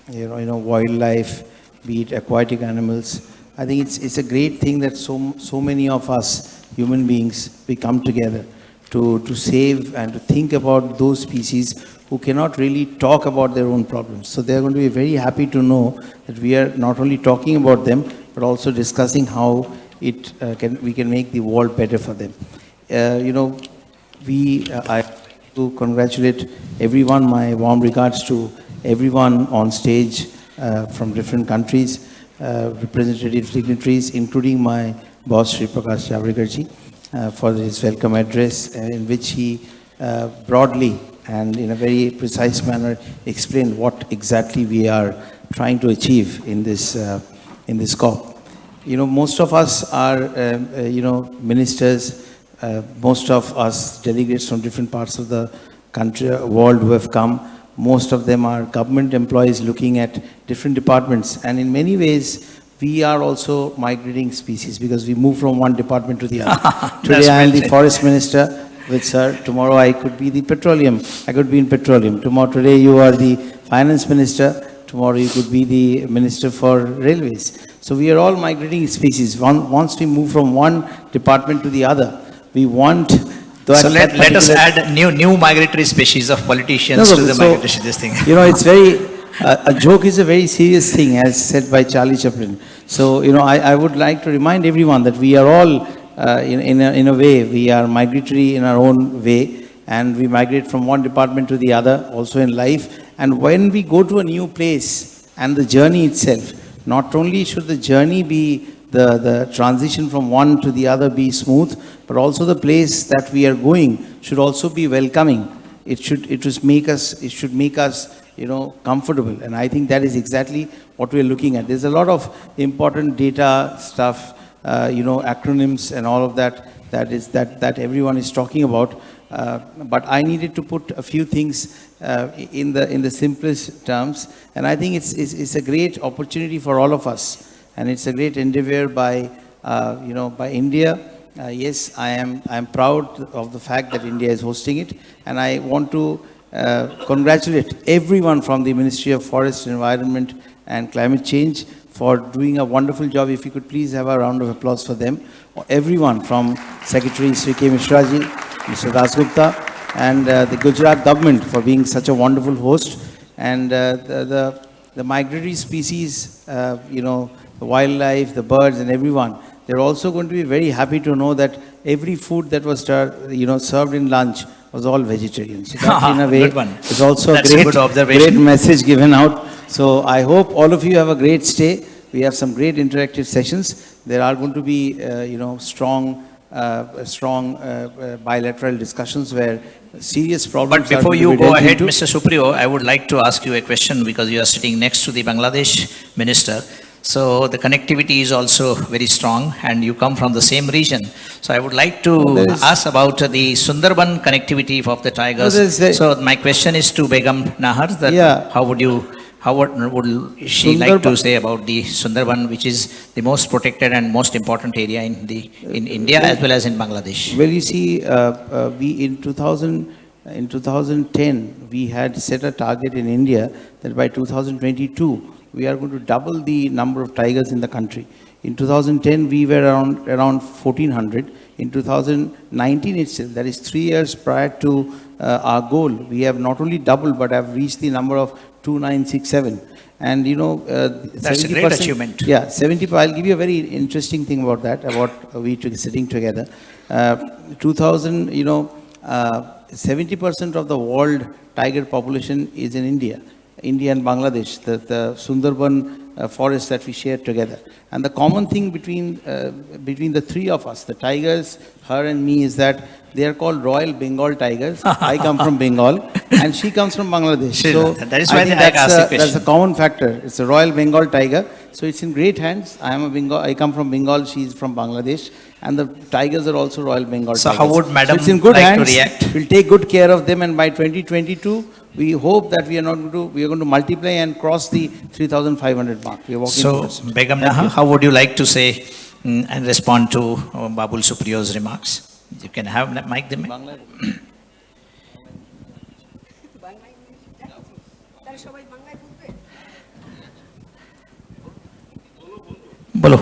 wildlife, be it aquatic animals. I think it's a great thing that so many of us human beings, we come together to save and to think about those species who cannot really talk about their own problems. So they are going to be very happy to know that we are not only talking about them, but also discussing how we can make the world better for them. I to congratulate everyone. My warm regards to everyone on stage from different countries, representatives, dignitaries, including my boss, Shri Prakash Javadekar for his welcome address, in which he broadly and in a very precise manner explained what exactly we are trying to achieve in this COP. Most of us are, ministers, most of us delegates from different parts of the country, world who have come. Most of them are government employees looking at different departments. And in many ways, we are also migrating species because we move from one department to the other. Today I am the forest minister with sir. Tomorrow I could be the petroleum. I could be in petroleum. Today you are the finance minister. Tomorrow you could be the minister for railways. So we are all migrating species. Once we move from one department to the other, we want that. So let us add new migratory species of politicians to the migratory this thing. It's very, a joke is a very serious thing, as said by Charlie Chaplin. So, I would like to remind everyone that we are all, in a way, we are migratory in our own way, and we migrate from one department to the other, also in life. And when we go to a new place and the journey itself, not only should the journey be the transition from one to the other be smooth, but also the place that we are going should also be welcoming. It should make us, comfortable. And I think that is exactly what we are looking at. There's a lot of important data stuff, acronyms and all of that everyone is talking about. But I needed to put a few things in the simplest terms. And I think it's a great opportunity for all of us. And it's a great endeavor by India. Yes, I am proud of the fact that India is hosting it, and I want to congratulate everyone from the Ministry of Forest, Environment and Climate Change for doing a wonderful job. If you could please have a round of applause for them. Everyone from Secretary Sri K. Mishraji, Mr. Dasgupta, and the Gujarat government for being such a wonderful host. And the migratory species, the wildlife, the birds and everyone, they're also going to be very happy to know that every food that was served in lunch was all vegetarian. So that in a way is also a great message given out. So I hope all of you have a great stay. We have some great interactive sessions. There are going to be strong bilateral discussions where serious problems. But before you go ahead, Mr. Supriyo, I would like to ask you a question because you are sitting next to the Bangladesh minister. So the connectivity is also very strong and you come from the same region. So I would like to ask about the Sundarban connectivity of the tigers. So my question is to Begum Nahar, that how would she like to say about the Sundarban, which is the most protected and most important area in India as well as in Bangladesh? Well, you see, we in 2010, we had set a target in India that by 2022, we are going to double the number of tigers in the country. In 2010, we were around 1,400. In 2019 itself, that is 3 years prior to our goal, we have not only doubled, but have reached the number of 2,967. And that's a great achievement. Yeah, 70%. I'll give you a very interesting thing about that, about we sitting together. 70% of the world tiger population is in India and Bangladesh, the Sundarban forest that we share together. And the common thing between the three of us, the tigers, her and me, is that they are called Royal Bengal tigers. I come from Bengal and she comes from Bangladesh. So that is why I asked the question. That's a common factor. It's a Royal Bengal tiger. So it's in great hands. I come from Bengal, she is from Bangladesh. And the tigers are also Royal Bengal tigers. So how would Madam it's in good like hands. to react? We'll take good care of them, and by 2022, we hope that we are going to multiply and cross the 3,500 mark. We are walking towards it. Begum Naha, how would you like to say and respond to Babul Supriyo's remarks? You can have mic them. बोलो,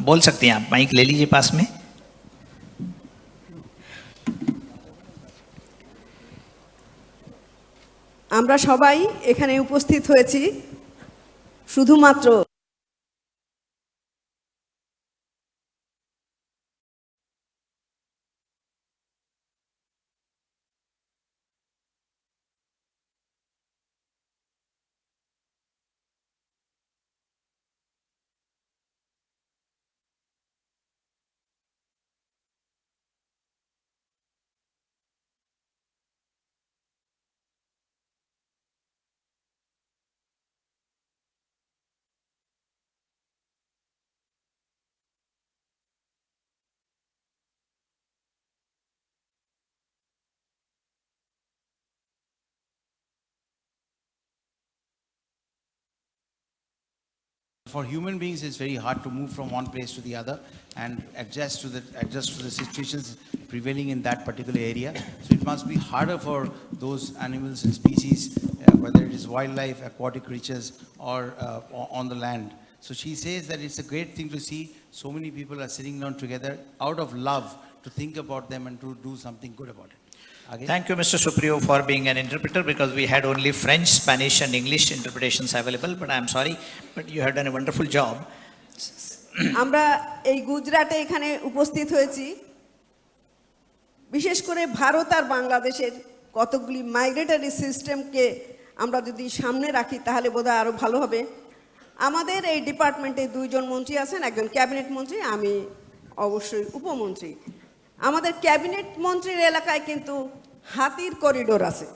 बोल सकते हैं आप, mic ले लीजिए पास में. আমরা সবাই এখানে উপস্থিত হয়েছি শুধুমাত্র For human beings, it's very hard to move from one place to the other and adjust to the situations prevailing in that particular area. So it must be harder for those animals and species, whether it is wildlife, aquatic creatures, or on the land. So she says that it's a great thing to see so many people are sitting down together out of love to think about them and to do something good about it. Again? Thank you, Mr. Supriyo, for being an interpreter, because we had only French, Spanish, and English interpretations available. But I'm sorry, but you have done a wonderful job. আমরা এই গুজরাটে এখানে উপস্থিত হয়েছি বিশেষ করে ভারত আর বাংলাদেশের কতগুলি মাইগ্রেটরি সিস্টেমকে আমরা যদি সামনে রাখি তাহলে বোধহয় আরো ভালো হবে। আমাদের এই ডিপার্টমেন্টে দুইজন মন্ত্রী আছেন, একজন ক্যাবিনেট মন্ত্রী, আমি অবশ্যই উপমন্ত্রী। আমাদের ক্যাবিনেট মন্ত্রীর এলাকায় কিন্তু হাতির করিডোর আছে,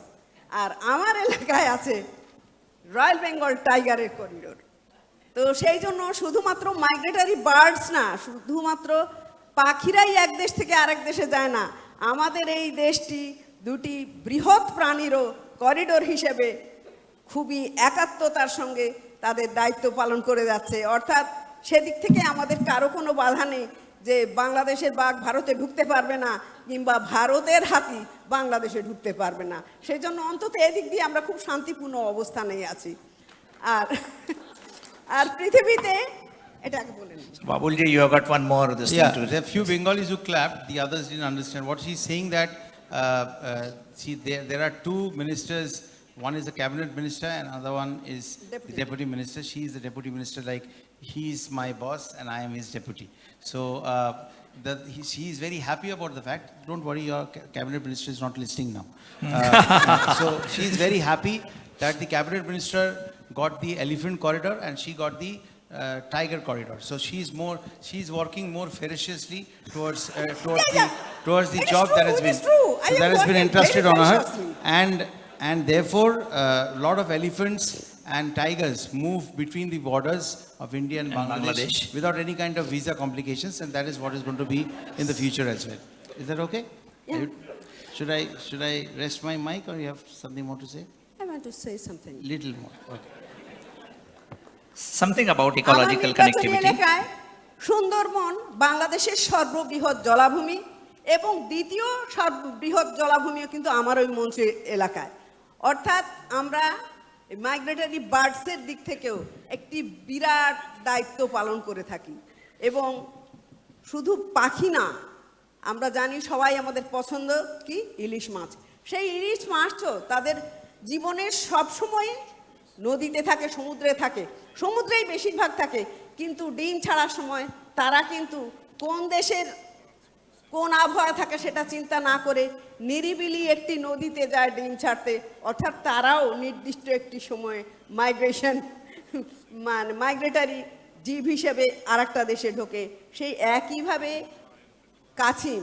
আর আমার এলাকায় আছে রয়্যাল বেঙ্গল টাইগারের করিডোর। তো সেই জন্য শুধুমাত্র মাইগ্রেটরি বার্ডস না, শুধুমাত্র পাখিরাই এক দেশ থেকে আরেক দেশে যায় না, আমাদের এই দেশটি দুটি বৃহৎ প্রাণীরও করিডোর হিসেবে খুবই একাত্মতার সঙ্গে তাদের দায়িত্ব পালন করে যাচ্ছে। অর্থাৎ সেদিক থেকে আমাদের কারো কোনো বাধা নেই যে বাংলাদেশের বাঘ ভারতে ঢুকতে পারবে না কিংবা ভারতের হাতি বাংলাদেশে ঢুকতে পারবে না। সেই জন্য অন্তত এদিক দিয়ে আমরা খুব শান্তিপূর্ণ অবস্থানেই আছি। আর আর পৃথিবীতে এটাকে বলেন Babulji, you have got one more this Yeah, thing to there are few Bengalis who clapped, the others didn't understand. What she's saying that, see, there are two ministers, one is the cabinet minister and another one is the deputy minister. She is the deputy minister, like he is my boss and I am his deputy. So she is very happy about the fact, don't worry, your cabinet minister is not listening now. So she is very happy that the cabinet minister got the elephant corridor and she got the tiger corridor. So she's working more ferociously towards the It is job true, that has it been is true. I am that has been working entrusted very on her, ferociously. and therefore a lot of elephants and tigers move between the borders of India and Bangladesh without any kind of visa complications, and that is what is going to be in the future as well. Is that okay? Yeah. Should I rest my mic, or you have something more to say? I want to say something. Little more. Okay. Something about আমার ecological নির্বাচনী connectivity. এলাকায় সুন্দরবন বাংলাদেশের সর্ববৃহৎ জলাভূমি এবং দ্বিতীয় সর্ববৃহৎ জলাভূমিও কিন্তু আমার ওই মন্ত্রীর এলাকায়। অর্থাৎ আমরা মাইগ্রেটরি বার্ডসের দিক থেকেও একটি বিরাট দায়িত্ব পালন করে থাকি। এবং শুধু পাখি না, আমরা জানি সবাই আমাদের পছন্দ কি ইলিশ মাছ। সেই ইলিশ মাছও তাদের জীবনের সবসময় নদীতে থাকে, সমুদ্রে থাকে, সমুদ্রেই বেশিরভাগ থাকে, কিন্তু ডিম ছাড়ার সময় তারা কিন্তু কোন দেশের কোন আবহাওয়া থাকে সেটা চিন্তা না করে নিরিবিলি একটি নদীতে যায় ডিম ছাড়তে। অর্থাৎ তারাও নির্দিষ্ট একটি সময়ে মাইগ্রেশন মানে মাইগ্রেটারি জীব হিসেবে আরেকটা দেশে ঢোকে। সেই একইভাবে কাছিম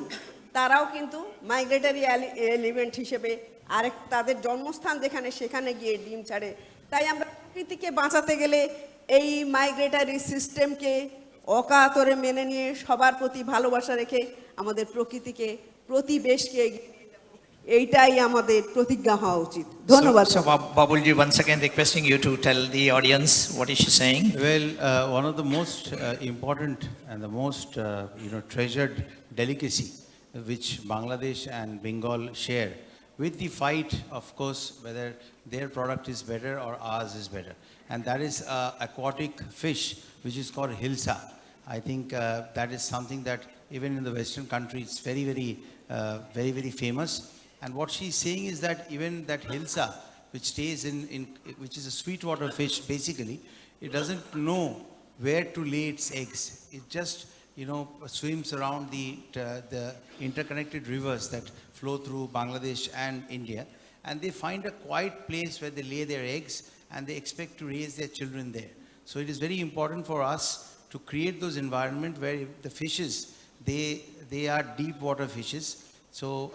তারাও কিন্তু মাইগ্রেটারি এলিমেন্ট হিসেবে আরেক তাদের জন্মস্থান যেখানে সেখানে গিয়ে ডিম ছাড়ে। তাই আমরা প্রকৃতিকে বাঁচাতে গেলে এই মাইগ্রেটারি সিস্টেমকে অকাতরে মেনে নিয়ে সবার প্রতি ভালোবাসা রেখে আমাদের প্রকৃতিকে প্রতিবেশকে এইটাই আমাদের প্রতিজ্ঞা হওয়া উচিত। ধন্যবাদ। So Babulji, once again requesting you to tell the audience what is she saying. Well, one of the most important and the most treasured delicacy which Bangladesh and Bengal share with the fight, of course, whether their product is better or ours is better, and that is aquatic fish which is called hilsa. I think that is something that even in the Western country it's very famous. And what she's saying is that even that hilsa which stays which is a sweetwater fish basically, it doesn't know where to lay its eggs. It just, swims around the interconnected rivers that flow through Bangladesh and India, and they find a quiet place where they lay their eggs, and they expect to raise their children there. So it is very important for us to create those environments where the fishes, they are deep water fishes. So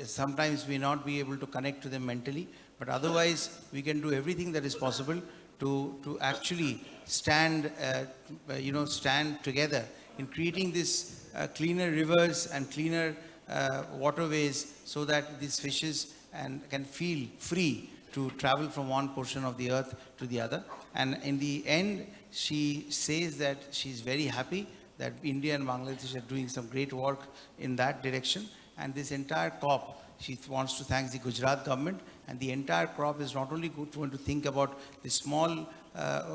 sometimes we not be able to connect to them mentally, but otherwise we can do everything that is possible to actually stand together in creating this cleaner rivers and cleaner waterways, so that these fishes can feel free to travel from one portion of the earth to the other. And in the end, she says that she's very happy that India and Bangladesh are doing some great work in that direction. And this entire COP, she wants to thank the Gujarat government, and the entire COP is not only going to think about the small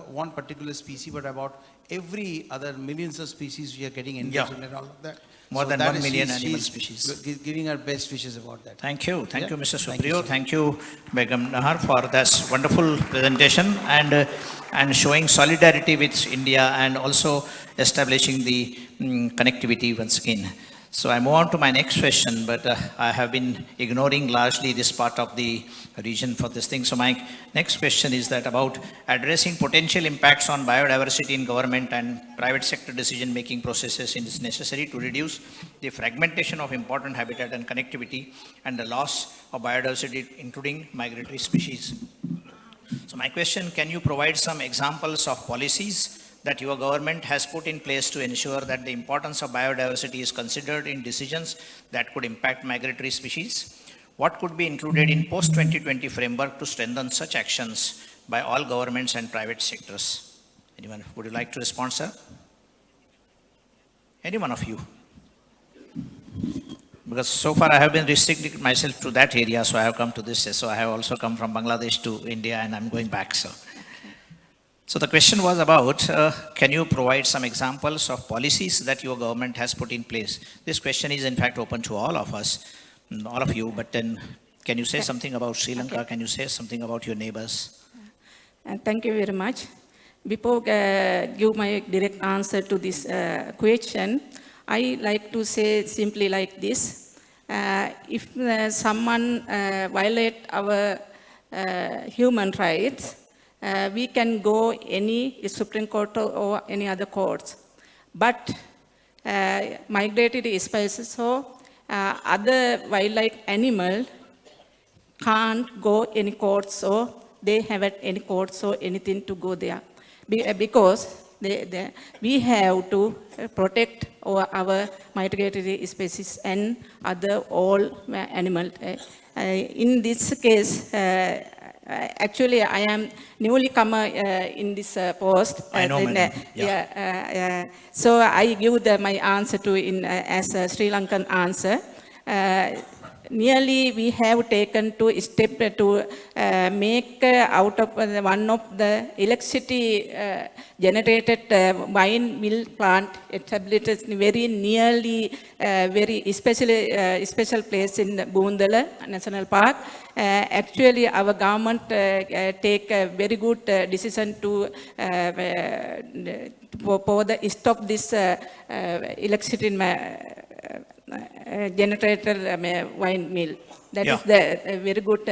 one particular species, but about every other millions of species we are getting endangered and all of that. More than 1 million animal species. Giving her best wishes about that. Thank you. Thank you, Mr. Thank you, Supriyo. sir. Thank you, Begum Nahar, for this wonderful presentation and showing solidarity with India and also establishing the connectivity once again. So I move on to my next question, but I have been ignoring largely this part of the region for this thing. So my next question is that about addressing potential impacts on biodiversity in government and private sector decision-making processes is necessary to reduce the fragmentation of important habitat and connectivity and the loss of biodiversity, including migratory species. So my question, can you provide some examples of policies that your government has put in place to ensure that the importance of biodiversity is considered in decisions that could impact migratory species? What could be included in post-2020 framework to strengthen such actions by all governments and private sectors? Anyone, would you like to respond, sir? Any one of you? Because so far I have been restricting myself to that area, so I have come to this. So I have also come from Bangladesh to India, and I'm going back, so. So the question was about, can you provide some examples of policies that your government has put in place? This question is in fact open to all of us, all of you, but then can you say something about Sri Lanka? Okay. Can you say something about your neighbors? Thank you very much. Before give my direct answer to this question, I like to say simply like this. If someone violate our human rights, we can go any Supreme Court or any other courts. But migratory species or other wildlife animal can't go any courts, or they haven't any courts or anything to go there. Because we have to protect our migratory species and other all animals. In this case, actually, I am newly come in this post. I know, madam. So I give my answer to as a Sri Lankan answer. Nearly we have taken to step to make out of one of the electricity generated wine mill plant established very nearly very special place in Boondala National Park. Actually, our government take a very good decision to stop this electricity generator wine mill. That is the very good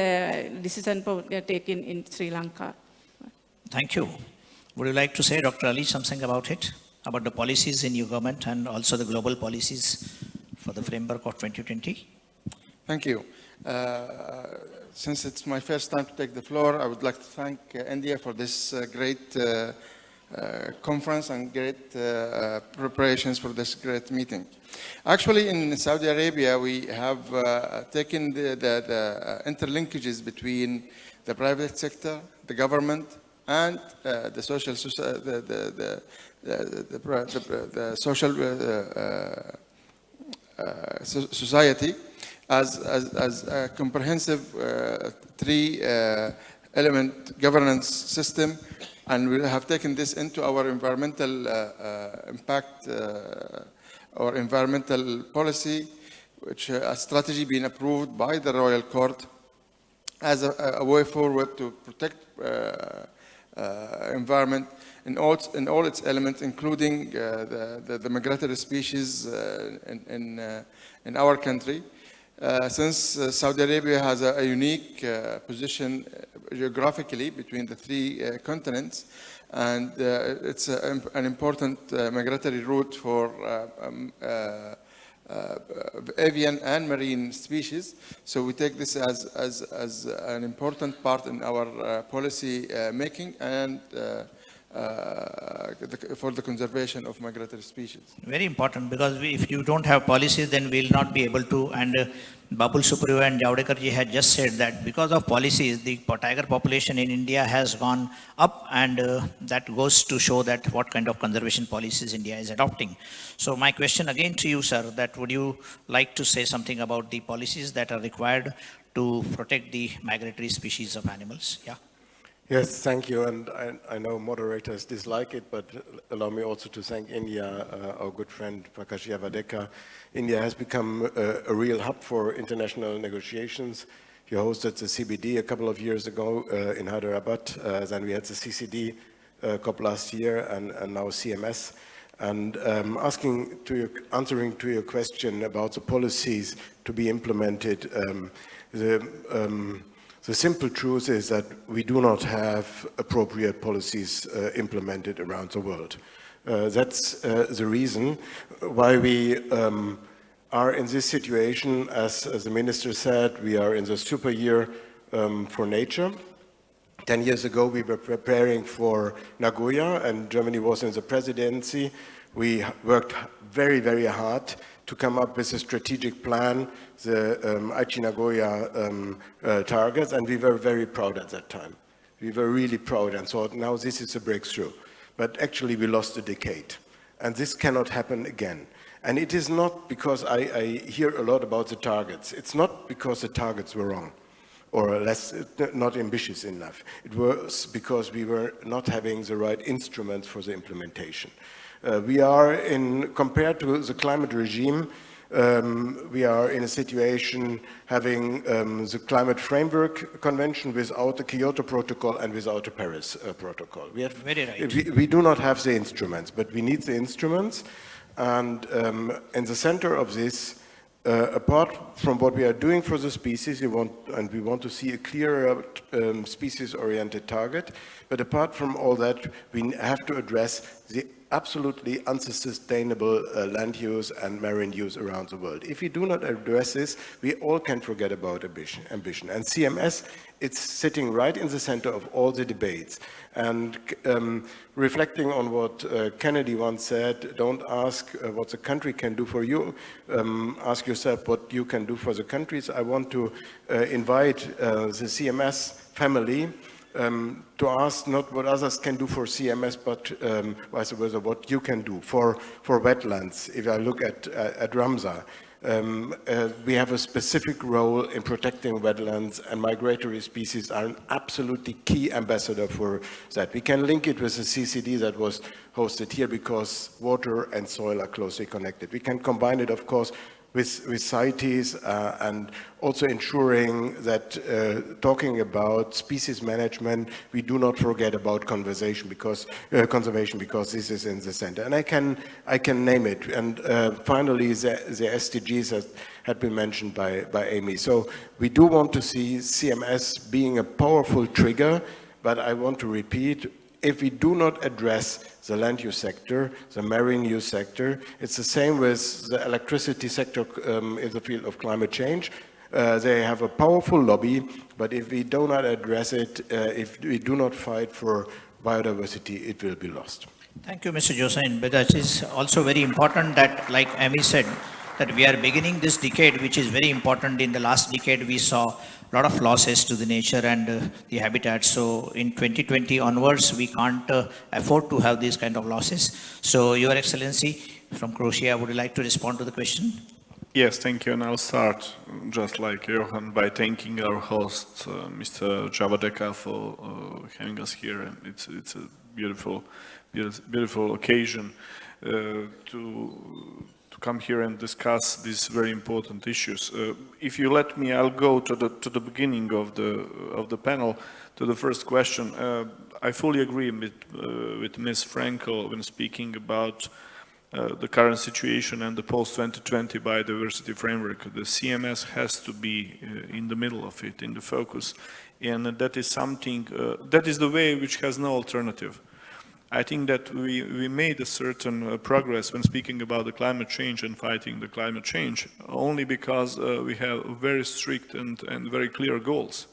decision taken in Sri Lanka. Thank you. Would you like to say, Dr. Ali, something about it? About the policies in your government and also the global policies for the framework of 2020? Thank you. Since it's my first time to take the floor, I would like to thank India for this great conference and great preparations for this great meeting. Actually, in Saudi Arabia, we have taken the interlinkages between the private sector, the government, and the social society as a comprehensive three-element governance system, and we have taken this into our environmental impact or environmental policy, which a strategy being approved by the Royal Court as a way forward to protect environment in all its elements, including the migratory species in our country. Since Saudi Arabia has a unique position geographically between the three continents, and it's an important migratory route for avian and marine species. So we take this as an important part in our policy making and for the conservation of migratory species. Very important, because if you don't have policies, then we'll not be able to. And Babul Supriyo and Javadekar ji had just said that because of policies, the tiger population in India has gone up, and that goes to show that what kind of conservation policies India is adopting. So my question again to you, sir, that would you like to say something about the policies that are required to protect the migratory species of animals? Yeah. Yes, thank you. And I know moderators dislike it, but allow me also to thank India, our good friend Prakash Javadekar. India has become a real hub for international negotiations. He hosted the CBD a couple of years ago in Hyderabad. Then we had the CCD COP last year, and now CMS. And answering to your question about the policies to be implemented, the simple truth is that we do not have appropriate policies implemented around the world. That's the reason why we are in this situation. As the minister said, we are in the super year for nature. 10 years ago, we were preparing for Nagoya, and Germany was in the presidency. We worked very, very hard to come up with a strategic plan, the Aichi Nagoya targets, and we were very proud at that time. We were really proud and thought, now this is a breakthrough. But actually we lost a decade, and this cannot happen again. And it is not because I hear a lot about the targets. It's not because the targets were wrong or not ambitious enough. It was because we were not having the right instruments for the implementation. We are compared to the climate regime, we are in a situation having the Climate Framework Convention without the Kyoto Protocol and without the Paris Protocol. Very right. We do not have the instruments, but we need the instruments. And in the center of this, apart from what we are doing for the species, we want to see a clearer species-oriented target. But apart from all that, we have to address the absolutely unsustainable land use and marine use around the world. If we do not address this, we all can forget about ambition. And CMS, it's sitting right in the center of all the debates. And reflecting on what Kennedy once said, don't ask what the country can do for you, ask yourself what you can do for the countries. I want to invite the CMS family to ask not what others can do for CMS, but vice versa, what you can do for wetlands. If I look at Ramsar, we have a specific role in protecting wetlands, and migratory species are an absolutely key ambassador for that. We can link it with the CCD that was hosted here because water and soil are closely connected. We can combine it, of course, with CITES and also ensuring that talking about species management, we do not forget about conservation because this is in the center. And I can name it. And finally, the SDGs that had been mentioned by Amy. So we do want to see CMS being a powerful trigger, but I want to repeat, if we do not address the land use sector, the marine use sector, it's the same with the electricity sector in the field of climate change. They have a powerful lobby, but if we do not address it, if we do not fight for biodiversity, it will be lost. Thank you, Mr. Josein. But that is also very important that, like Amy said, that we are beginning this decade, which is very important. In the last decade, we saw a lot of losses to the nature and the habitat. So in 2020 onwards, we can't afford to have these kind of losses. So Your Excellency from Croatia, would you like to respond to the question? Yes, thank you. And I'll start, just like Johan, by thanking our host, Mr. Javadekar, for having us here. And it's a beautiful occasion to to come here and discuss these very important issues. If you let me, I'll go to the beginning of the panel, to the first question. I fully agree with Ms. Frankel when speaking about the current situation and the post-2020 biodiversity framework. The CMS has to be in the middle of it, in the focus, and that is something, that is the way which has no alternative. I think that we made a certain progress when speaking about the climate change and fighting the climate change, only because we have very strict and very clear goals.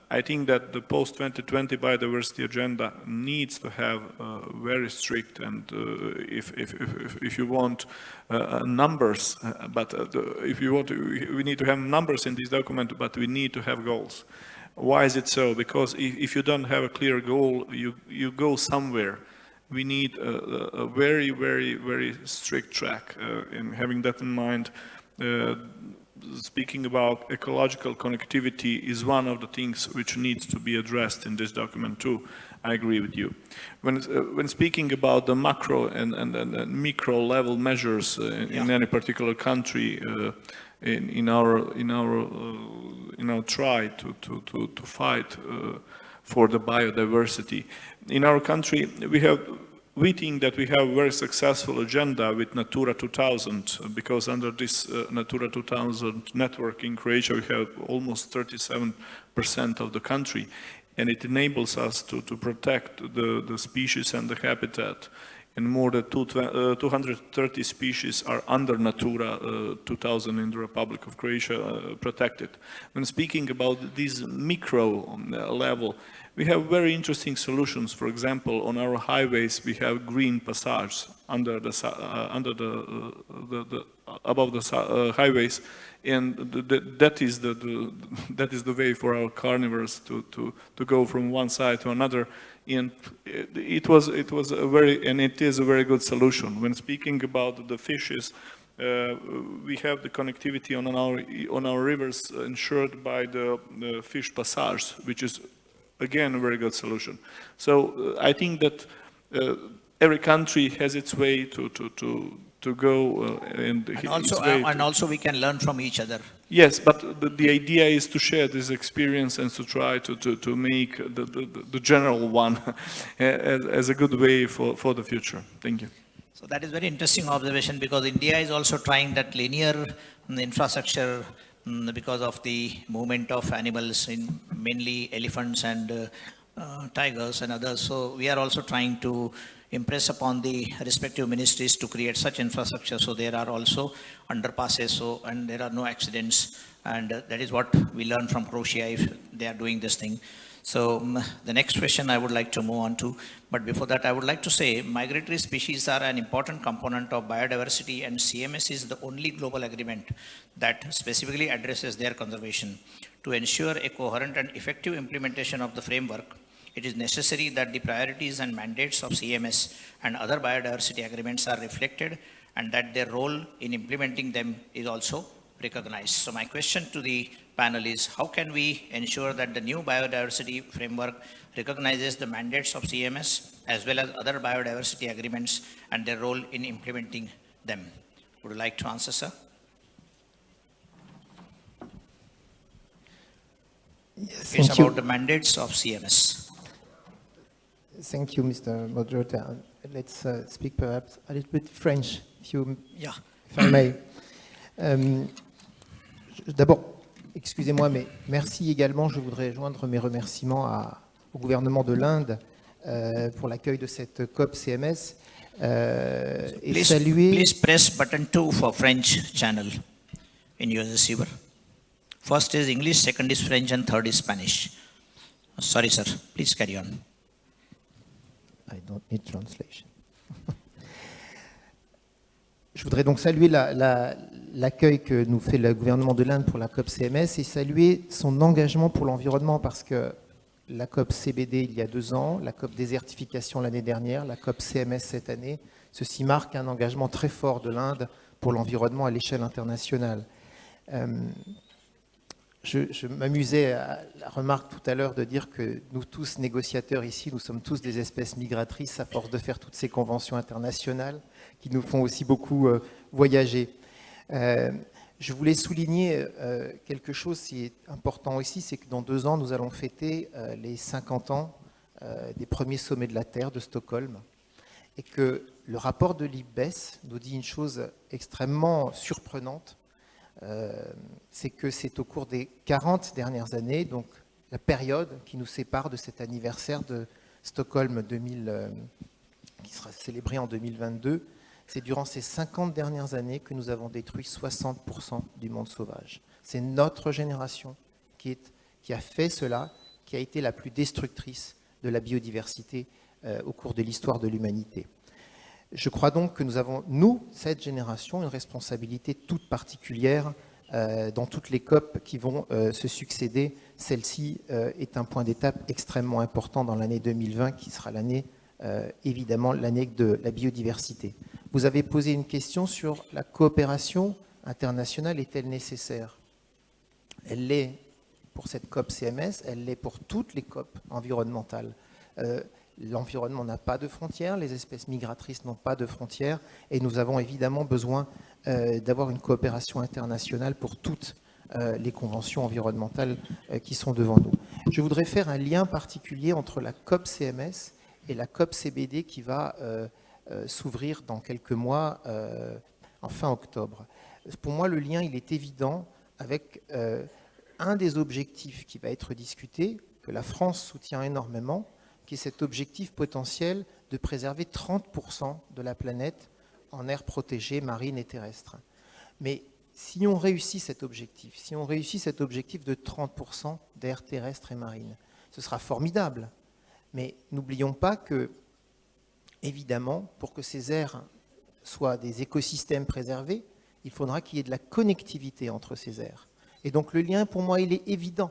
I think that the post-2020 biodiversity agenda needs to have very strict and, if you want, numbers, but if you want, we need to have numbers in this document, but we need to have goals. Why is it so? Because if you don't have a clear goal, you go somewhere. We need a very, very, very strict track. And having that in mind, speaking about ecological connectivity is one of the things which needs to be addressed in this document too. I agree with you. When speaking about the macro and micro level measures in any particular country, in our try to fight for the biodiversity. In our country, we think that we have a very successful agenda with Natura 2000, because under this Natura 2000 network in Croatia, we have almost 37% of the country, and it enables us to protect the species and the habitat. And more than 230 species are under Natura 2000 in the Republic of Croatia protected. When speaking about this micro level, we have very interesting solutions. For example, on our highways, we have green passages above the highways, and that is the way for our carnivores to go from one side to another. And it is a very good solution. When speaking about the fishes, we have the connectivity on our rivers ensured by the fish passage, which is again a very good solution. So I think that every country has its way to go, and also we can learn from each other. Yes, but the idea is to share this experience and to try to make the general one as a good way for the future. Thank you. So that is very interesting observation, because India is also trying that linear infrastructure because of the movement of animals, in mainly elephants and tigers and others. So we are also trying to impress upon the respective ministries to create such infrastructure, so there are also underpasses, and there are no accidents, and that is what we learn from Croatia if they are doing this thing. So the next question I would like to move on to, but before that I would like to say migratory species are an important component of biodiversity, and CMS is the only global agreement that specifically addresses their conservation. To ensure a coherent and effective implementation of the framework, it is necessary that the priorities and mandates of CMS and other biodiversity agreements are reflected, and that their role in implementing them is also recognized. So my question to the panel is, how can we ensure that the new biodiversity framework recognizes the mandates of CMS as well as other biodiversity agreements and their role in implementing them? Would you like to answer, sir? Yes, it's about the mandates of CMS. Thank you, Mr. Moderator. Let's speak perhaps a little bit French, if I may. D'abord, excusez-moi, mais merci également. Je voudrais joindre mes remerciements au gouvernement de l'Inde pour l'accueil de cette COP CMS et saluer... Please press button 2 for French channel in your receiver. First is English, second is French, and third is Spanish. Sorry, sir. Please carry on. I don't need translation. Je voudrais donc saluer l'accueil que nous fait le gouvernement de l'Inde pour la COP CMS et saluer son engagement pour l'environnement, parce que la COP CBD il y a 2 ans, la COP désertification l'année dernière, la COP CMS cette année, ceci marque un engagement très fort de l'Inde pour l'environnement à l'échelle internationale. Je m'amusais à la remarque tout à l'heure de dire que nous tous, négociateurs ici, nous sommes tous des espèces migratrices à force de faire toutes ces conventions internationales qui nous font aussi beaucoup voyager. Je voulais souligner quelque chose qui est important ici, c'est que dans 2 ans, nous allons fêter les 50 ans des premiers sommets de la Terre de Stockholm, et que le rapport de l'IPBES nous dit une chose extrêmement surprenante, c'est que c'est au cours des 40 dernières années, donc la période qui nous sépare de cet anniversaire de Stockholm 2000, qui sera célébré en 2022, c'est durant ces 50 dernières années que nous avons détruit 60% du monde sauvage. C'est notre génération qui a fait cela, qui a été la plus destructrice de la biodiversité au cours de l'histoire de l'humanité. Je crois donc que nous avons, nous, cette génération, une responsabilité toute particulière dans toutes les COP qui vont se succéder. Celle-ci est un point d'étape extrêmement important dans l'année 2020, qui sera l'année, évidemment, l'année de la biodiversité. Vous avez posé une question sur la coopération internationale est-elle nécessaire? Elle l'est pour cette COP CMS, elle l'est pour toutes les COP environnementales. L'environnement n'a pas de frontières, les espèces migratrices n'ont pas de frontières, et nous avons évidemment besoin d'avoir une coopération internationale pour toutes les conventions environnementales qui sont devant nous. Je voudrais faire un lien particulier entre la COP CMS et la COP CBD qui va s'ouvrir dans quelques mois, en fin octobre. Pour moi, le lien, il est évident avec un des objectifs qui va être discuté, que la France soutient énormément, qui est cet objectif potentiel de préserver 30% de la planète en aires protégées, marines et terrestres. Mais si on réussit cet objectif, de 30% d'aires terrestres et marines, ce sera formidable. Mais n'oublions pas que, évidemment, pour que ces aires soient des écosystèmes préservés, il faudra qu'il y ait de la connectivité entre ces aires. Et donc le lien, pour moi, il est évident.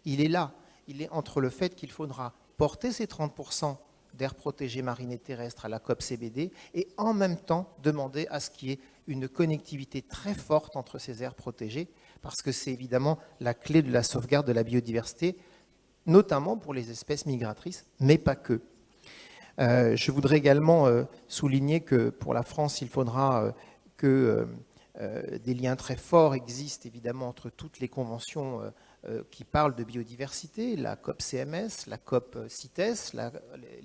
Il est là. Il est entre le fait qu'il faudra porter ces 30% d'aires protégées marines et terrestres à la COP CBD et en même temps demander à ce qu'il y ait une connectivité très forte entre ces aires protégées, parce que c'est évidemment la clé de la sauvegarde de la biodiversité, notamment pour les espèces migratrices, mais pas que. Je voudrais également souligner que pour la France, il faudra que des liens très forts existent évidemment entre toutes les conventions qui parlent de biodiversité, la COP CMS, la COP CITES,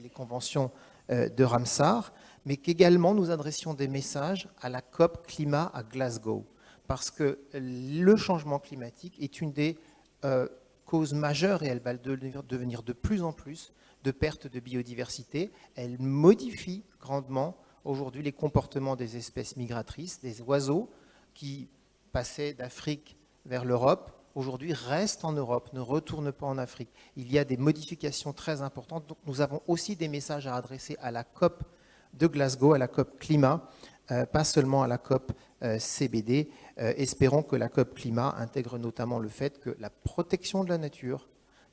les conventions de Ramsar, mais qu'également nous adressions des messages à la COP climat à Glasgow, parce que le changement climatique est une des causes majeures et elle va devenir de plus en plus de perte de biodiversité. Elle modifie grandement aujourd'hui les comportements des espèces migratrices, des oiseaux qui passaient d'Afrique vers l'Europe, aujourd'hui restent en Europe, ne retournent pas en Afrique. Il y a des modifications très importantes, donc nous avons aussi des messages à adresser à la COP de Glasgow, à la COP climat, pas seulement à la COP CBD. Espérons que la COP climat intègre notamment le fait que la protection de la nature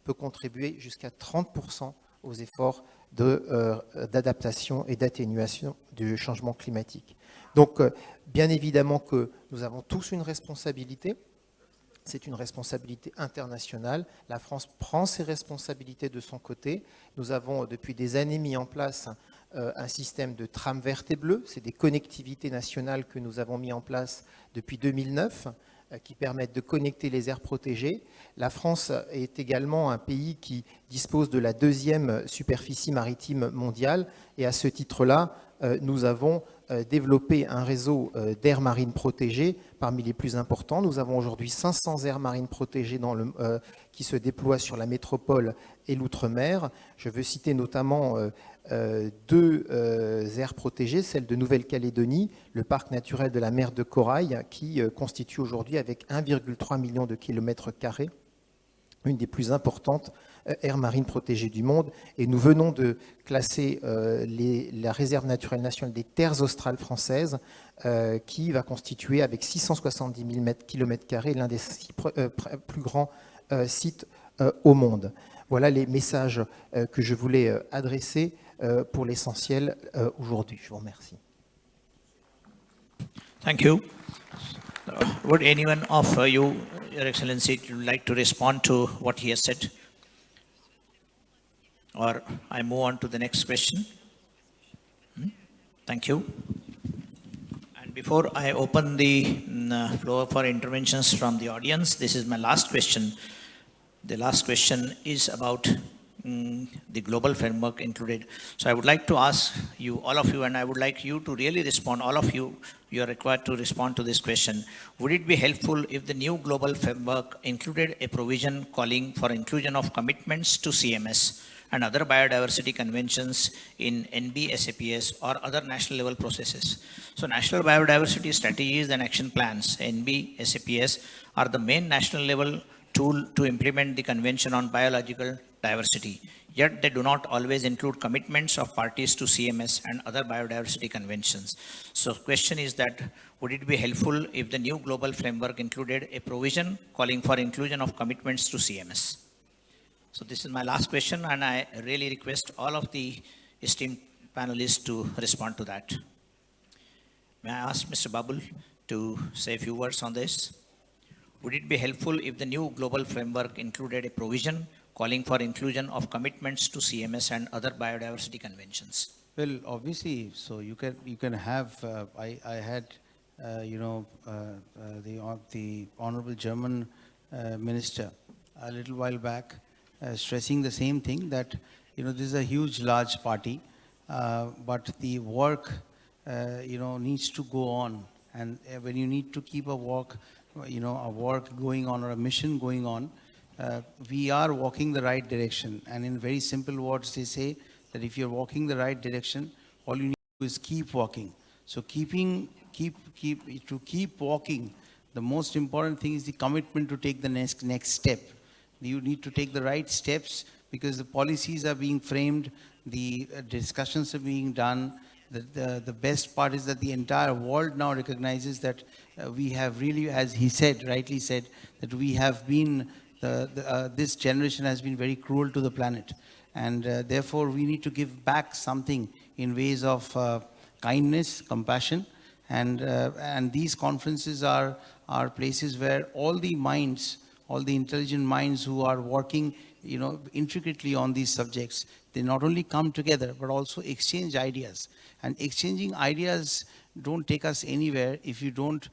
peut contribuer jusqu'à 30% aux efforts d'adaptation et d'atténuation du changement climatique. Donc, bien évidemment que nous avons tous une responsabilité. C'est une responsabilité internationale. La France prend ses responsabilités de son côté. Nous avons depuis des années mis en place un système de trame verte et bleue. C'est des connectivités nationales que nous avons mis en place depuis 2009 qui permettent de connecter les aires protégées. La France est également un pays qui dispose de la 2e superficie maritime mondiale et à ce titre-là, nous avons développé un réseau d'aires marines protégées parmi les plus importants. Nous avons aujourd'hui 500 aires marines protégées qui se déploient sur la métropole et l'outre-mer. Je veux citer notamment 2 aires protégées, celle de Nouvelle-Calédonie, le parc naturel de la mer de Corail, qui constitue aujourd'hui avec 1,3 million de kilomètres carrés une des plus importantes aires marines protégées du monde. Et nous venons de classer la réserve naturelle nationale des terres australes françaises, qui va constituer avec 670 000 km² l'un des 6 plus grands sites au monde. Voilà les messages que je voulais adresser pour l'essentiel aujourd'hui. Je vous remercie. Thank you. Would anyone of you Your Excellency, would you like to respond to what he has said? Or I move on to the next question? Thank you. And before I open the floor for interventions from the audience, this is my last question. The last question is about the global framework included. So I would like to ask you, all of you, and I would like you to really respond, all of you, you are required to respond to this question. Would it be helpful if the new global framework included a provision calling for inclusion of commitments to CMS and other biodiversity conventions in NB-SAPS or other national level processes? So national biodiversity strategies and action plans, NB-SAPS, are the main national level tool to implement the Convention on Biological Diversity. Yet they do not always include commitments of parties to CMS and other biodiversity conventions. So question is that, would it be helpful if the new global framework included a provision calling for inclusion of commitments to CMS? So this is my last question, and I really request all of the esteemed panelists to respond to that. May I ask Mr. Babul to say a few words on this? Would it be helpful if the new global framework included a provision calling for inclusion of commitments to CMS and other biodiversity conventions? Well, obviously, so you can have. I had, the honorable German minister a little while back stressing the same thing, that this is a huge, large party, but the work needs to go on, and when you need to keep a work going on or a mission going on, we are walking the right direction. And in very simple words, they say that if you're walking the right direction, all you need to do is keep walking. So keep walking. The most important thing is the commitment to take the next step. You need to take the right steps, because the policies are being framed, the discussions are being done. The best part is that the entire world now recognizes that we have really, as he said, rightly said, that we have been, this generation has been very cruel to the planet. And therefore, we need to give back something in ways of kindness, compassion. And these conferences are places where all the minds, all the intelligent minds who are working intricately on these subjects, they not only come together, but also exchange ideas. And exchanging ideas don't take us anywhere if you don't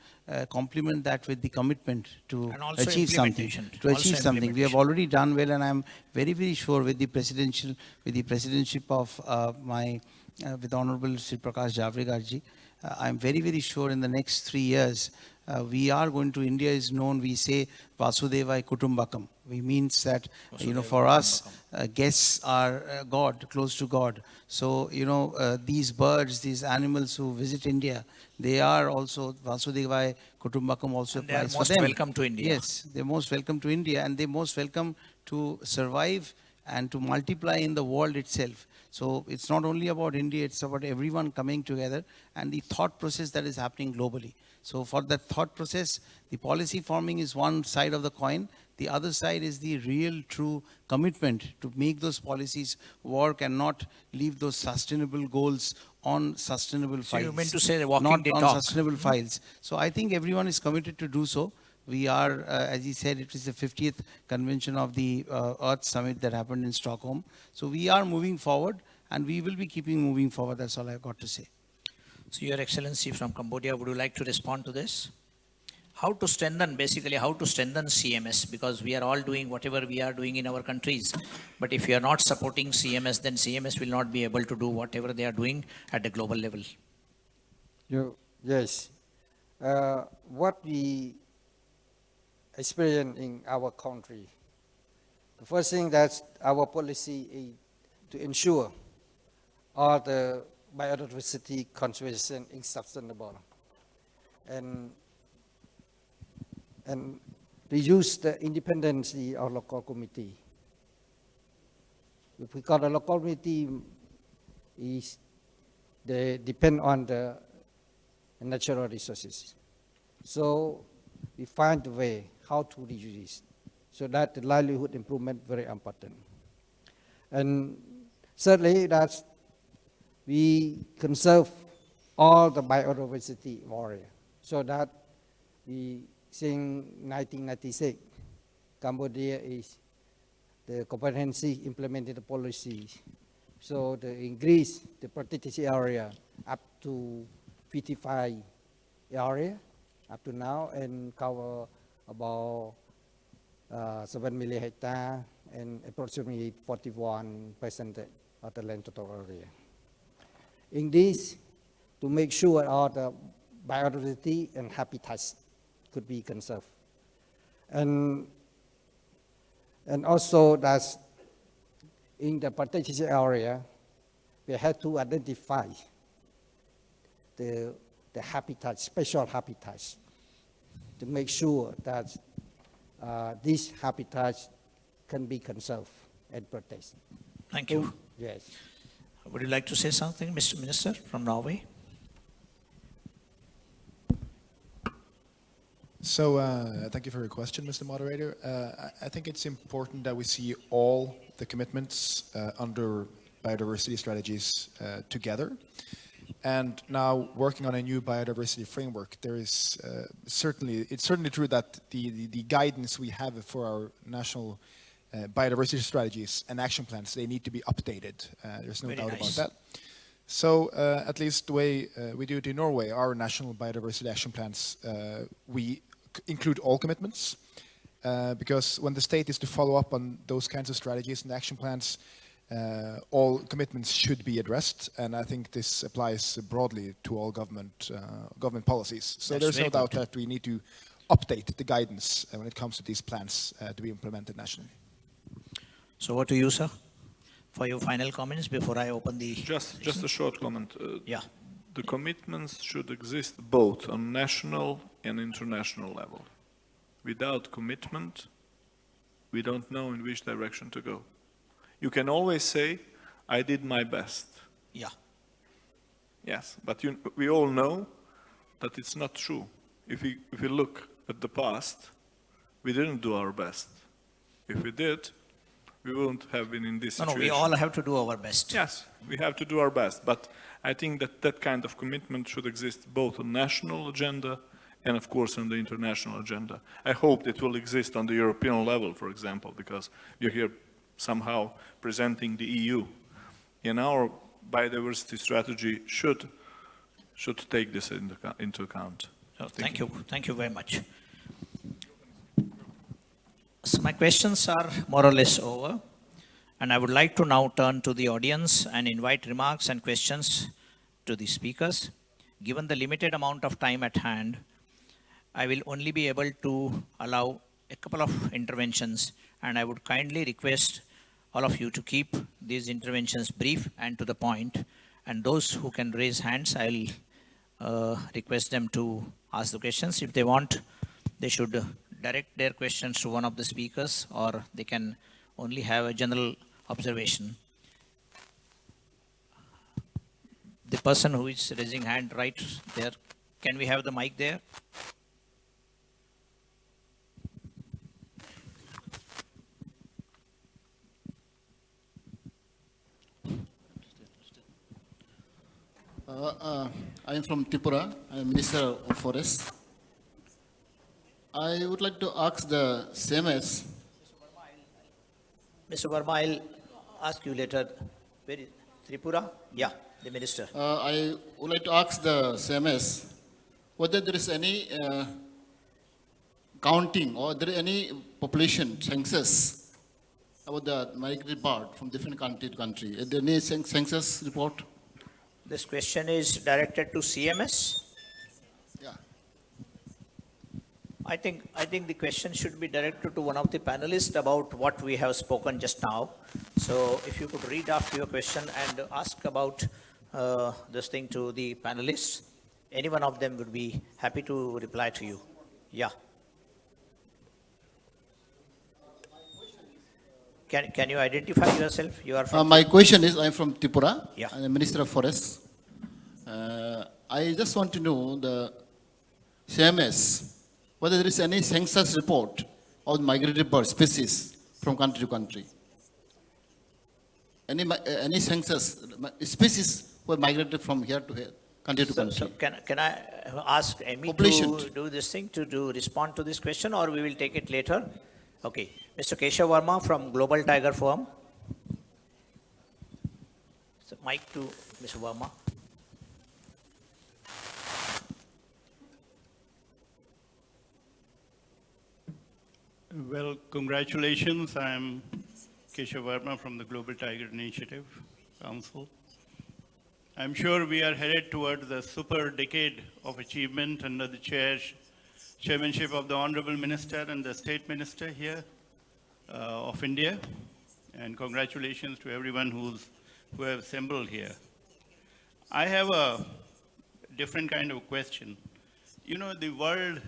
complement that with the commitment to achieve something. We have already done well, and I'm very, very sure with the presidentship of with Honorable Sri Prakash Javadekar ji, I'm very, very sure in the next 3 years, we are going to, India is known, we say Vasudevai Kutumbakam. We means that, for us, guests are God, close to God. So, these birds, these animals who visit India, they are also, Vasudevai Kutumbakam also applies for them. They are most welcome to India. Yes, they're most welcome to India, and they're most welcome to survive and to multiply in the world itself. So it's not only about India, it's about everyone coming together and the thought process that is happening globally. So for that thought process, the policy forming is one side of the coin. The other side is the real, true commitment to make those policies work and not leave those sustainable goals on sustainable files. So you meant to say the walking not the on talk. sustainable files. So I think everyone is committed to do so. We are, as he said, it is the 50th convention of the Earth Summit that happened in Stockholm. So we are moving forward, and we will be keeping moving forward. That's all I've got to say. So Your Excellency from Cambodia, would you like to respond to this? How to strengthen CMS, because we are all doing whatever we are doing in our countries. But if you are not supporting CMS, then CMS will not be able to do whatever they are doing at the global level. Yes. What we experience in our country, the first thing that our policy is to ensure all the biodiversity conservation is sustainable, and reduce the independence of local committee. Because the local committee they depend on the natural resources. So we find a way how to reduce this, so that the livelihood improvement very important. And thirdly, that we conserve all the biodiversity area, so that we since 1996, Cambodia is the comprehensive implemented policy. So the increase the protected area up to 55 area up to now and cover about 7 million hectares and approximately 41% of the land total area. In this, to make sure all the biodiversity and habitats could be conserved. And also that in the protected area, we have to identify the habitats, special habitats, to make sure that these habitats can be conserved and protected. Thank you. Yes. Would you like to say something, Mr. Minister from Norway? So thank you for your question, Mr. Moderator. I think it's important that we see all the commitments under biodiversity strategies together. And now working on a new biodiversity framework, there is it's certainly true that the guidance we have for our national biodiversity strategies and action plans, they need to be updated. There's no doubt about that. So at least the way we do it in Norway, our national biodiversity action plans, we include all commitments because when the state is to follow up on those kinds of strategies and action plans, all commitments should be addressed, and I think this applies broadly to all government policies. So there's no doubt that we need to update the guidance when it comes to these plans to be implemented nationally. So what to you, sir, for your final comments before I open the... Just a short comment. Yeah. The commitments should exist both on national and international level. Without commitment, we don't know in which direction to go. You can always say, I did my best. Yeah. Yes, but we all know that it's not true. If we look at the past, we didn't do our best. If we did, we wouldn't have been in this situation. No, we all have to do our best. Yes, we have to do our best, but I think that that kind of commitment should exist both on national agenda and of course on the international agenda. I hope it will exist on the European level, for example, because you're here somehow presenting the EU. In our biodiversity strategy should take this into account. So thank you. Thank you very much. So my questions are more or less over, and I would like to now turn to the audience and invite remarks and questions to the speakers. Given the limited amount of time at hand, I will only be able to allow a couple of interventions, and I would kindly request all of you to keep these interventions brief and to the point, and those who can raise hands, I'll request them to ask the questions. If they want, they should direct their questions to one of the speakers, or they can only have a general observation. The person who is raising hand right there, can we have the mic there? I am from Tripura. I am Minister of Forest. I would like to ask the CMS. Mr. Verma, I'll ask you later. Where is Tripura? Yeah, the Minister. I would like to ask the CMS whether there is any counting or there is any population census about the migratory bird from different country to country. Is there any census report? This question is directed to CMS. Yeah. I think the question should be directed to one of the panelists about what we have spoken just now. So if you could read after your question and ask about this thing to the panelists, any one of them would be happy to reply to you. Yeah. Can you identify yourself? You are from my question is, I'm from Tripura. Yeah. I'm the Minister of Forest. I just want to know the CMS, whether there is any census report of migratory bird species from country to country. Any census species were migrated from here to here, country to country. So can I ask Amy Population. to do this thing, to respond to this question, or we will take it later? Okay. Mr. Keshav Verma from Global Tiger Forum. So mic to Mr. Verma. Well, congratulations. I'm Keshav Verma from the Global Tiger Initiative Council. I'm sure we are headed towards the super decade of achievement under the chairmanship of the Honorable Minister and the State Minister here of India. And congratulations to everyone who have assembled here. I have a different kind of question. You know, the World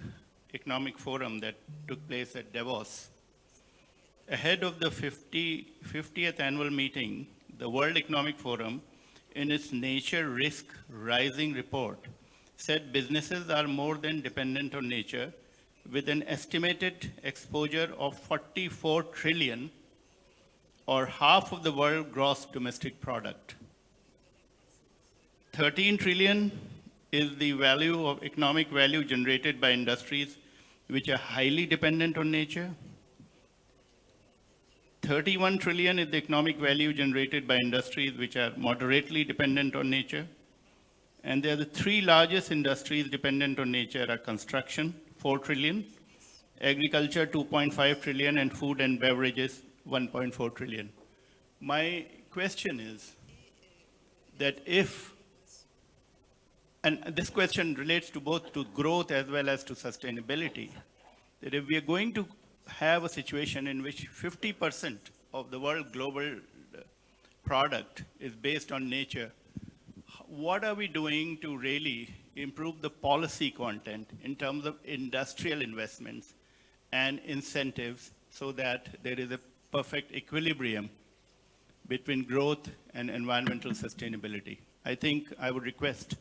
Economic Forum that took place at Davos, ahead of the 50th annual meeting, the World Economic Forum, in its Nature Risk Rising report, said businesses are more than dependent on nature, with an estimated exposure of 44 trillion, or half of the world gross domestic product. 13 trillion is the value of economic value generated by industries which are highly dependent on nature. 31 trillion is the economic value generated by industries which are moderately dependent on nature. And they are the three largest industries dependent on nature are construction, 4 trillion, agriculture, 2.5 trillion, and food and beverages, 1.4 trillion. My question is that if, and this question relates to both to growth as well as to sustainability, that if we are going to have a situation in which 50% of the world global product is based on nature, what are we doing to really improve the policy content in terms of industrial investments and incentives so that there is a perfect equilibrium between growth and environmental sustainability? I think I would request,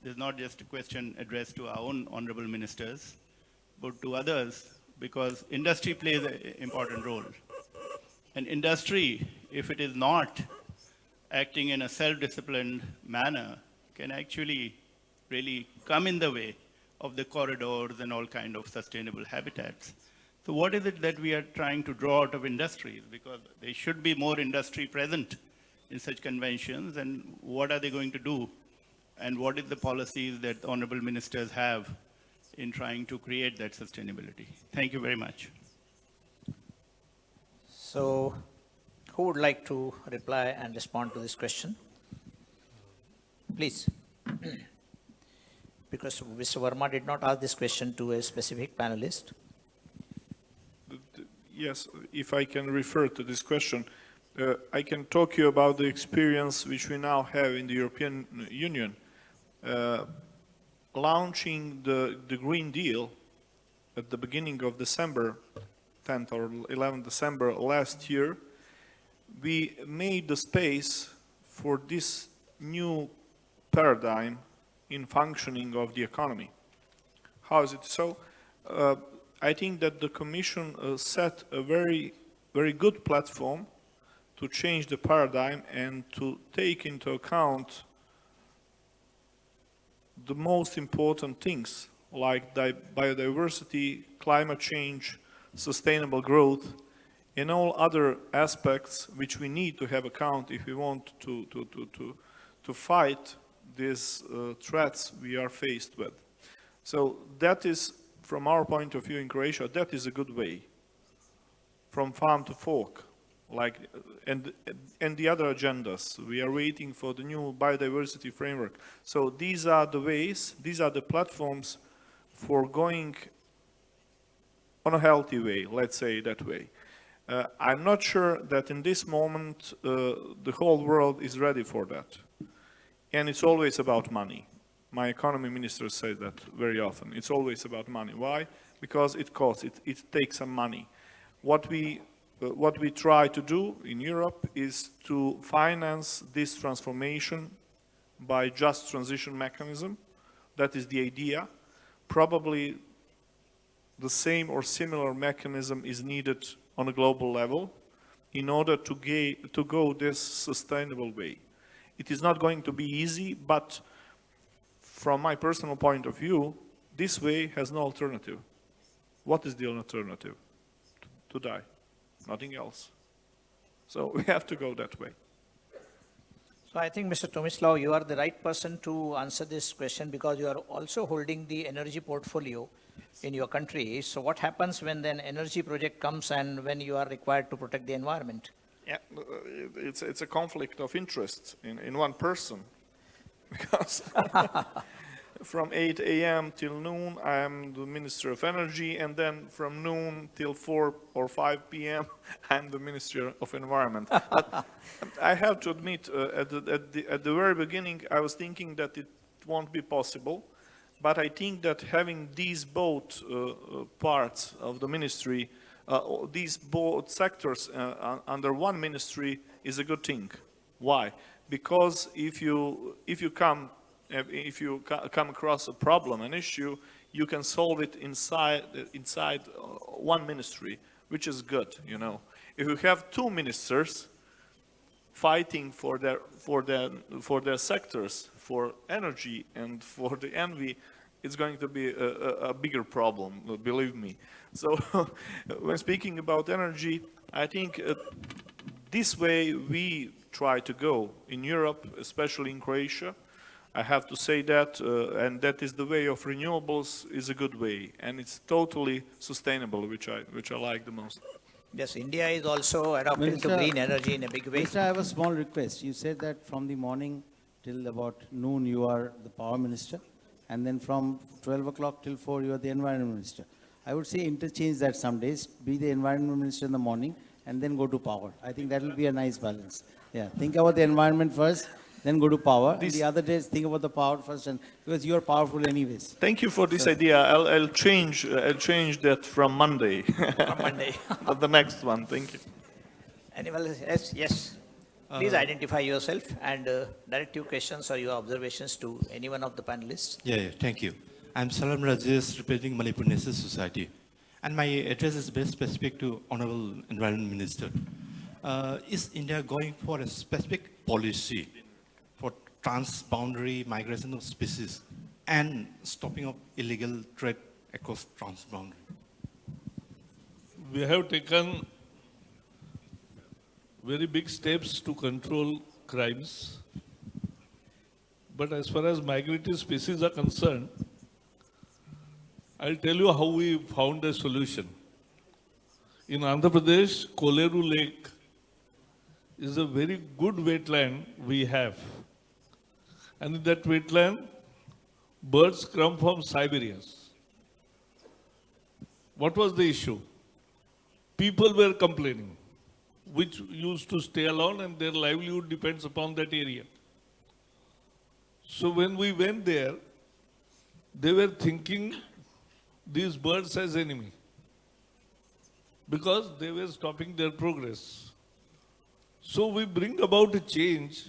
this is not just a question addressed to our own honorable ministers, but to others, because industry plays an important role. And industry, if it is not acting in a self-disciplined manner, can actually really come in the way of the corridors and all kind of sustainable habitats. So what is it that we are trying to draw out of industries? Because there should be more industry present in such conventions, and what are they going to do? And what is the policies that the honorable ministers have in trying to create that sustainability? Thank you very much. So, who would like to reply and respond to this question? Please. Because Mr. Verma did not ask this question to a specific panelist. Yes, if I can refer to this question, I can talk to you about the experience which we now have in the European Union. Launching the Green Deal at the beginning of December, 10th or 11th December last year, we made the space for this new paradigm in functioning of the economy. How is it so? I think that the Commission set a very, very good platform to change the paradigm and to take into account the most important things like biodiversity, climate change, sustainable growth, and all other aspects which we need to have account if we want to fight these threats we are faced with. So that is, from our point of view in Croatia, that is a good way, from farm to fork, like, and the other agendas. We are waiting for the new biodiversity framework. So these are the ways, these are the platforms for going on a healthy way, let's say that way. I'm not sure that in this moment the whole world is ready for that. And it's always about money. My economy minister said that very often. It's always about money. Why? Because it costs, it takes some money. What we try to do in Europe is to finance this transformation by just transition mechanism. That is the idea. Probably the same or similar mechanism is needed on a global level in order to go this sustainable way. It is not going to be easy, but from my personal point of view, this way has no alternative. What is the alternative? To die, nothing else. So we have to go that way. So I think, Mr. Tomislav, you are the right person to answer this question because you are also holding the energy portfolio in your country. So what happens when an energy project comes and when you are required to protect the environment? Yeah, it's a conflict of interest in one person, because from 8 a.m. till noon, I am the Minister of Energy, and then from noon till 4 or 5 p.m., I'm the Minister of Environment. But I have to admit, at the very beginning, I was thinking that it won't be possible, but I think that having these both parts of the ministry, these both sectors under one ministry is a good thing. Why? Because if you come across a problem, an issue, you can solve it inside one ministry, which is good, you know. If you have two ministers fighting for their sectors, for energy and for the envy, it's going to be a bigger problem, believe me. So when speaking about energy, I think this way we try to go in Europe, especially in Croatia. I have to say that, and that is the way of renewables is a good way, and it's totally sustainable, which I like the most. Yes, India is also adopting to green energy in a big way. Minister, I have a small request. You said that from the morning till about noon you are the power minister, and then from 12 o'clock till 4 you are the environment minister. I would say interchange that some days, be the environment minister in the morning, and then go to power. I think that will be a nice balance. Yeah, think about the environment first, then go to power. And the other days, think about the power first, and because you are powerful anyways. Thank you for this idea. I'll change that from Monday. From Monday. The next one. Thank you. Anyone else? Yes. Please identify yourself and direct your questions or your observations to any one of the panelists. Yeah, thank you. I'm Salam Rajesh, representing Manipur National Society. And my address is very specific to Honorable Environment Minister. Is India going for a specific policy for transboundary migration of species and stopping of illegal trade across transboundary? We have taken very big steps to control crimes. But as far as migratory species are concerned, I'll tell you how we found a solution. In Andhra Pradesh, Koleru Lake is a very good wetland we have. And in that wetland, birds come from Siberia. What was the issue? People were complaining, which used to stay alone and their livelihood depends upon that area. So when we went there, they were thinking these birds as enemy because they were stopping their progress. So we bring about a change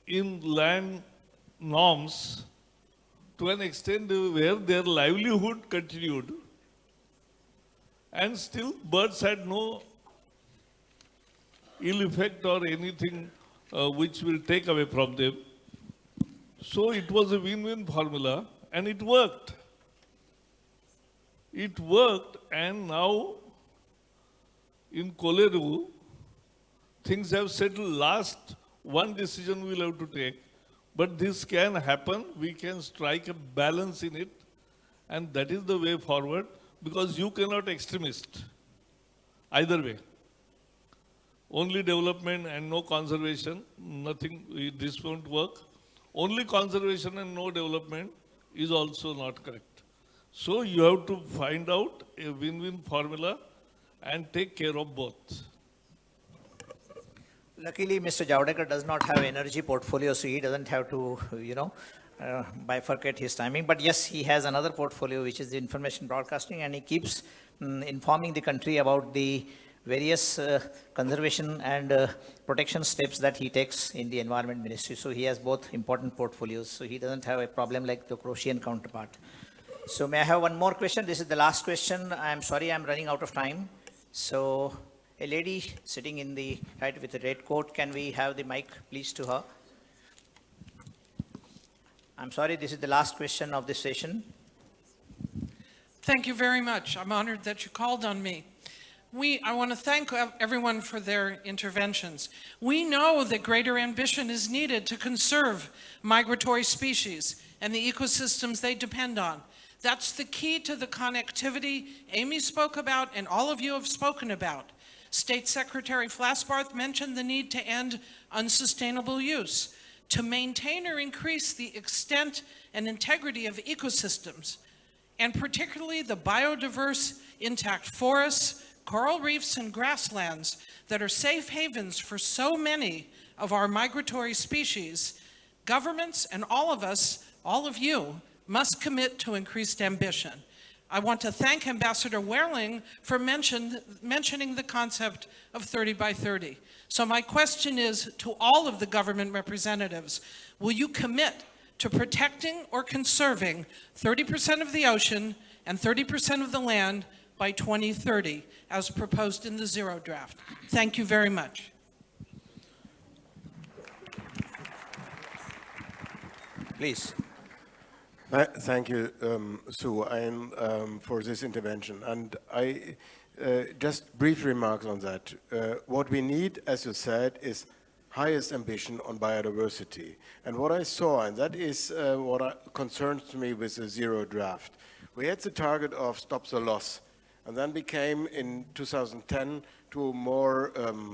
in land norms to an extent where their livelihood continued and still birds had no ill effect or anything which will take away from them. So it was a win-win formula and it worked. It worked, and now in Koleru, things have settled. Last one decision we'll have to take, but this can happen. We can strike a balance in it, and that is the way forward, because you cannot extremist either way. Only development and no conservation, nothing, this won't work. Only conservation and no development is also not correct. So you have to find out a win-win formula and take care of both. Luckily, Mr. Javadekar does not have energy portfolio, so he doesn't have to, bifurcate his timing. But yes, he has another portfolio, which is the information broadcasting, and he keeps informing the country about the various conservation and protection steps that he takes in the environment ministry. So he has both important portfolios, so he doesn't have a problem like the Croatian counterpart. So may I have one more question? This is the last question. I'm sorry, I'm running out of time. So a lady sitting in the right with the red coat, can we have the mic please to her? I'm sorry, this is the last question of this session. Thank you very much. I'm honored that you called on me. I want to thank everyone for their interventions. We know that greater ambition is needed to conserve migratory species and the ecosystems they depend on. That's the key to the connectivity Amy spoke about and all of you have spoken about. State Secretary Flassbarth mentioned the need to end unsustainable use, to maintain or increase the extent and integrity of ecosystems, and particularly the biodiverse, intact forests, coral reefs, and grasslands that are safe havens for so many of our migratory species. Governments and all of us, all of you, must commit to increased ambition. I want to thank Ambassador Werling for mentioning the concept of 30 by 30. So my question is to all of the government representatives, will you commit to protecting or conserving 30% of the ocean and 30% of the land by 2030, as proposed in the Zero Draft? Thank you very much. Please. Thank you, Sue, for this intervention. And I just brief remarks on that. What we need, as you said, is highest ambition on biodiversity. And what I saw, and that is what concerns me with the Zero Draft, we had the target of stop the loss, and then became in 2010 to a more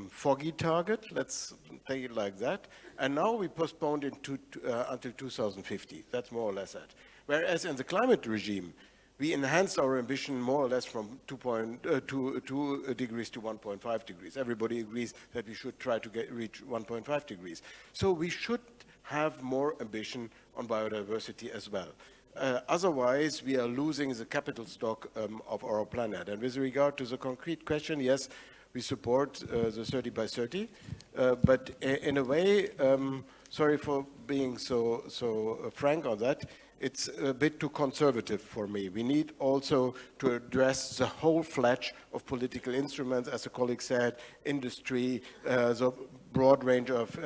foggy target, let's take it like that. And now we postponed it until 2050. That's more or less that. Whereas in the climate regime, we enhanced our ambition more or less from 2 degrees to 1.5 degrees. Everybody agrees that we should try to reach 1.5 degrees. So we should have more ambition on biodiversity as well. Otherwise, we are losing the capital stock of our planet. And with regard to the concrete question, yes, we support the 30 by 30, but in a way, sorry for being so frank on that, it's a bit too conservative for me. We need also to address the whole fledge of political instruments, as a colleague said, industry, the broad range of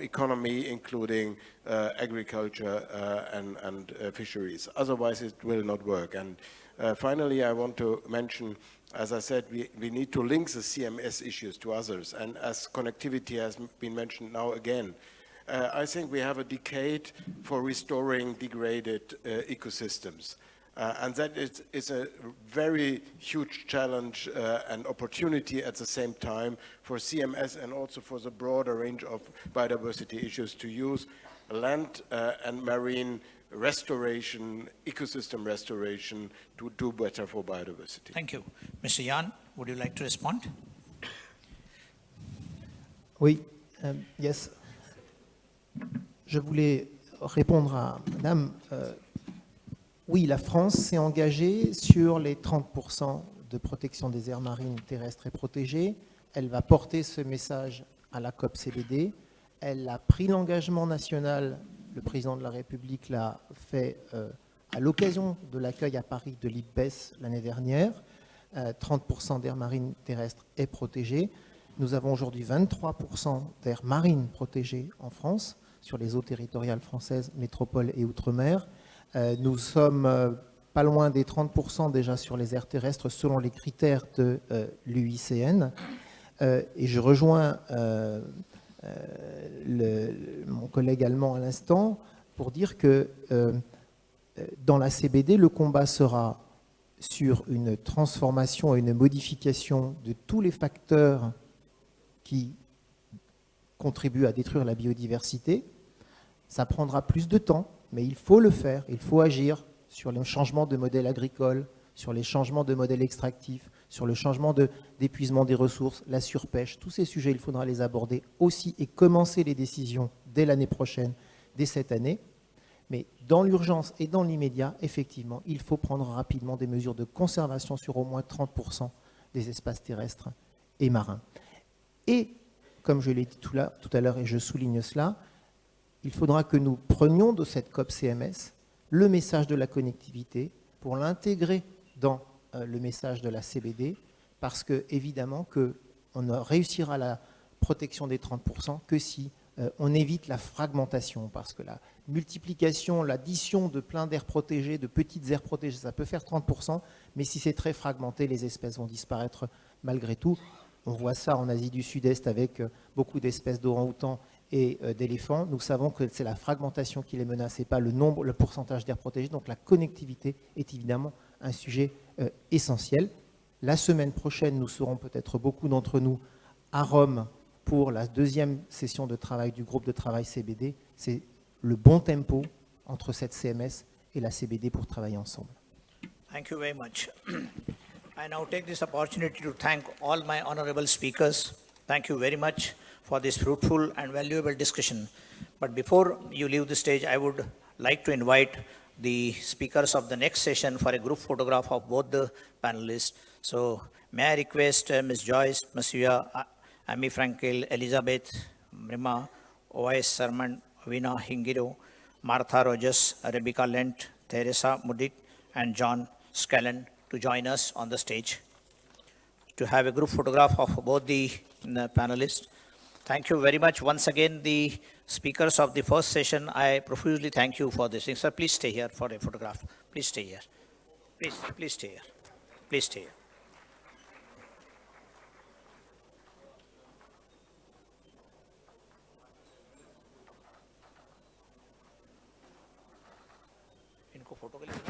economy, including agriculture and fisheries. Otherwise, it will not work. And finally, I want to mention, as I said, we need to link the CMS issues to others. And as connectivity has been mentioned now again, I think we have a decade for restoring degraded ecosystems. And that is a very huge challenge and opportunity at the same time for CMS and also for the broader range of biodiversity issues to use land and marine restoration, ecosystem restoration to do better for biodiversity. Thank you. Mr. Yan, would you like to respond? Oui, yes. Je voulais répondre à Madame. Oui, la France s'est engagée sur les 30% de protection des aires marines, terrestres et protégées. Elle va porter ce message à la COP CBD. Elle a pris l'engagement national, le président de la République l'a fait à l'occasion de l'accueil à Paris de l'IPBES l'année dernière. 30% d'aires marines terrestres est protégée. Nous avons aujourd'hui 23% d'aires marines protégées en France, sur les eaux territoriales françaises, métropole et outre-mer. Nous sommes pas loin des 30% déjà sur les aires terrestres selon les critères de l'UICN. Et je rejoins mon collègue allemand à l'instant pour dire que dans la CBD, le combat sera sur une transformation et une modification de tous les facteurs qui contribuent à détruire la biodiversité. Ça prendra plus de temps, mais il faut le faire, il faut agir sur le changement de modèle agricole, sur les changements de modèle extractif, sur le changement d'épuisement des ressources, la surpêche. Tous ces sujets, il faudra les aborder aussi et commencer les décisions dès l'année prochaine, dès cette année. Mais dans l'urgence et dans l'immédiat, effectivement, il faut prendre rapidement des mesures de conservation sur au moins 30% des espaces terrestres et marins. Et, comme je l'ai dit tout à l'heure et je souligne cela, il faudra que nous prenions de cette COP CMS le message de la connectivité pour l'intégrer dans le message de la CBD, parce que évidemment qu'on ne réussira la protection des 30% que si on évite la fragmentation, parce que la multiplication, l'addition de plein d'aires protégées, de petites aires protégées, ça peut faire 30%, mais si c'est très fragmenté, les espèces vont disparaître malgré tout. On voit ça en Asie du Sud-Est avec beaucoup d'espèces d'orang-outans et d'éléphants. Nous savons que c'est la fragmentation qui les menace et pas le pourcentage d'aires protégées. Donc la connectivité est évidemment un sujet essentiel. La semaine prochaine, nous serons peut-être beaucoup d'entre nous à Rome pour la deuxième session de travail du groupe de travail CBD. C'est le bon tempo entre cette CMS et la CBD pour travailler ensemble. Thank you very much. I now take this opportunity to thank all my honorable speakers. Thank you very much for this fruitful and valuable discussion. But before you leave the stage, I would like to invite the speakers of the next session for a group photograph of both the panelists. So may I request Ms. Joyce Masuya, Amy Frankel, Elizabeth Mrima, O.S. Sarman, Vina Hingiro, Martha Rogers, Rebecca Lent, Teresa Mudit, and John Scallan to join us on the stage to have a group photograph of both the panelists. Thank you very much. Once again, the speakers of the first session, I profusely thank you for this. Sir, please stay here for a photograph. Please stay here. Please stay here. Please stay here. इनको photo के लिए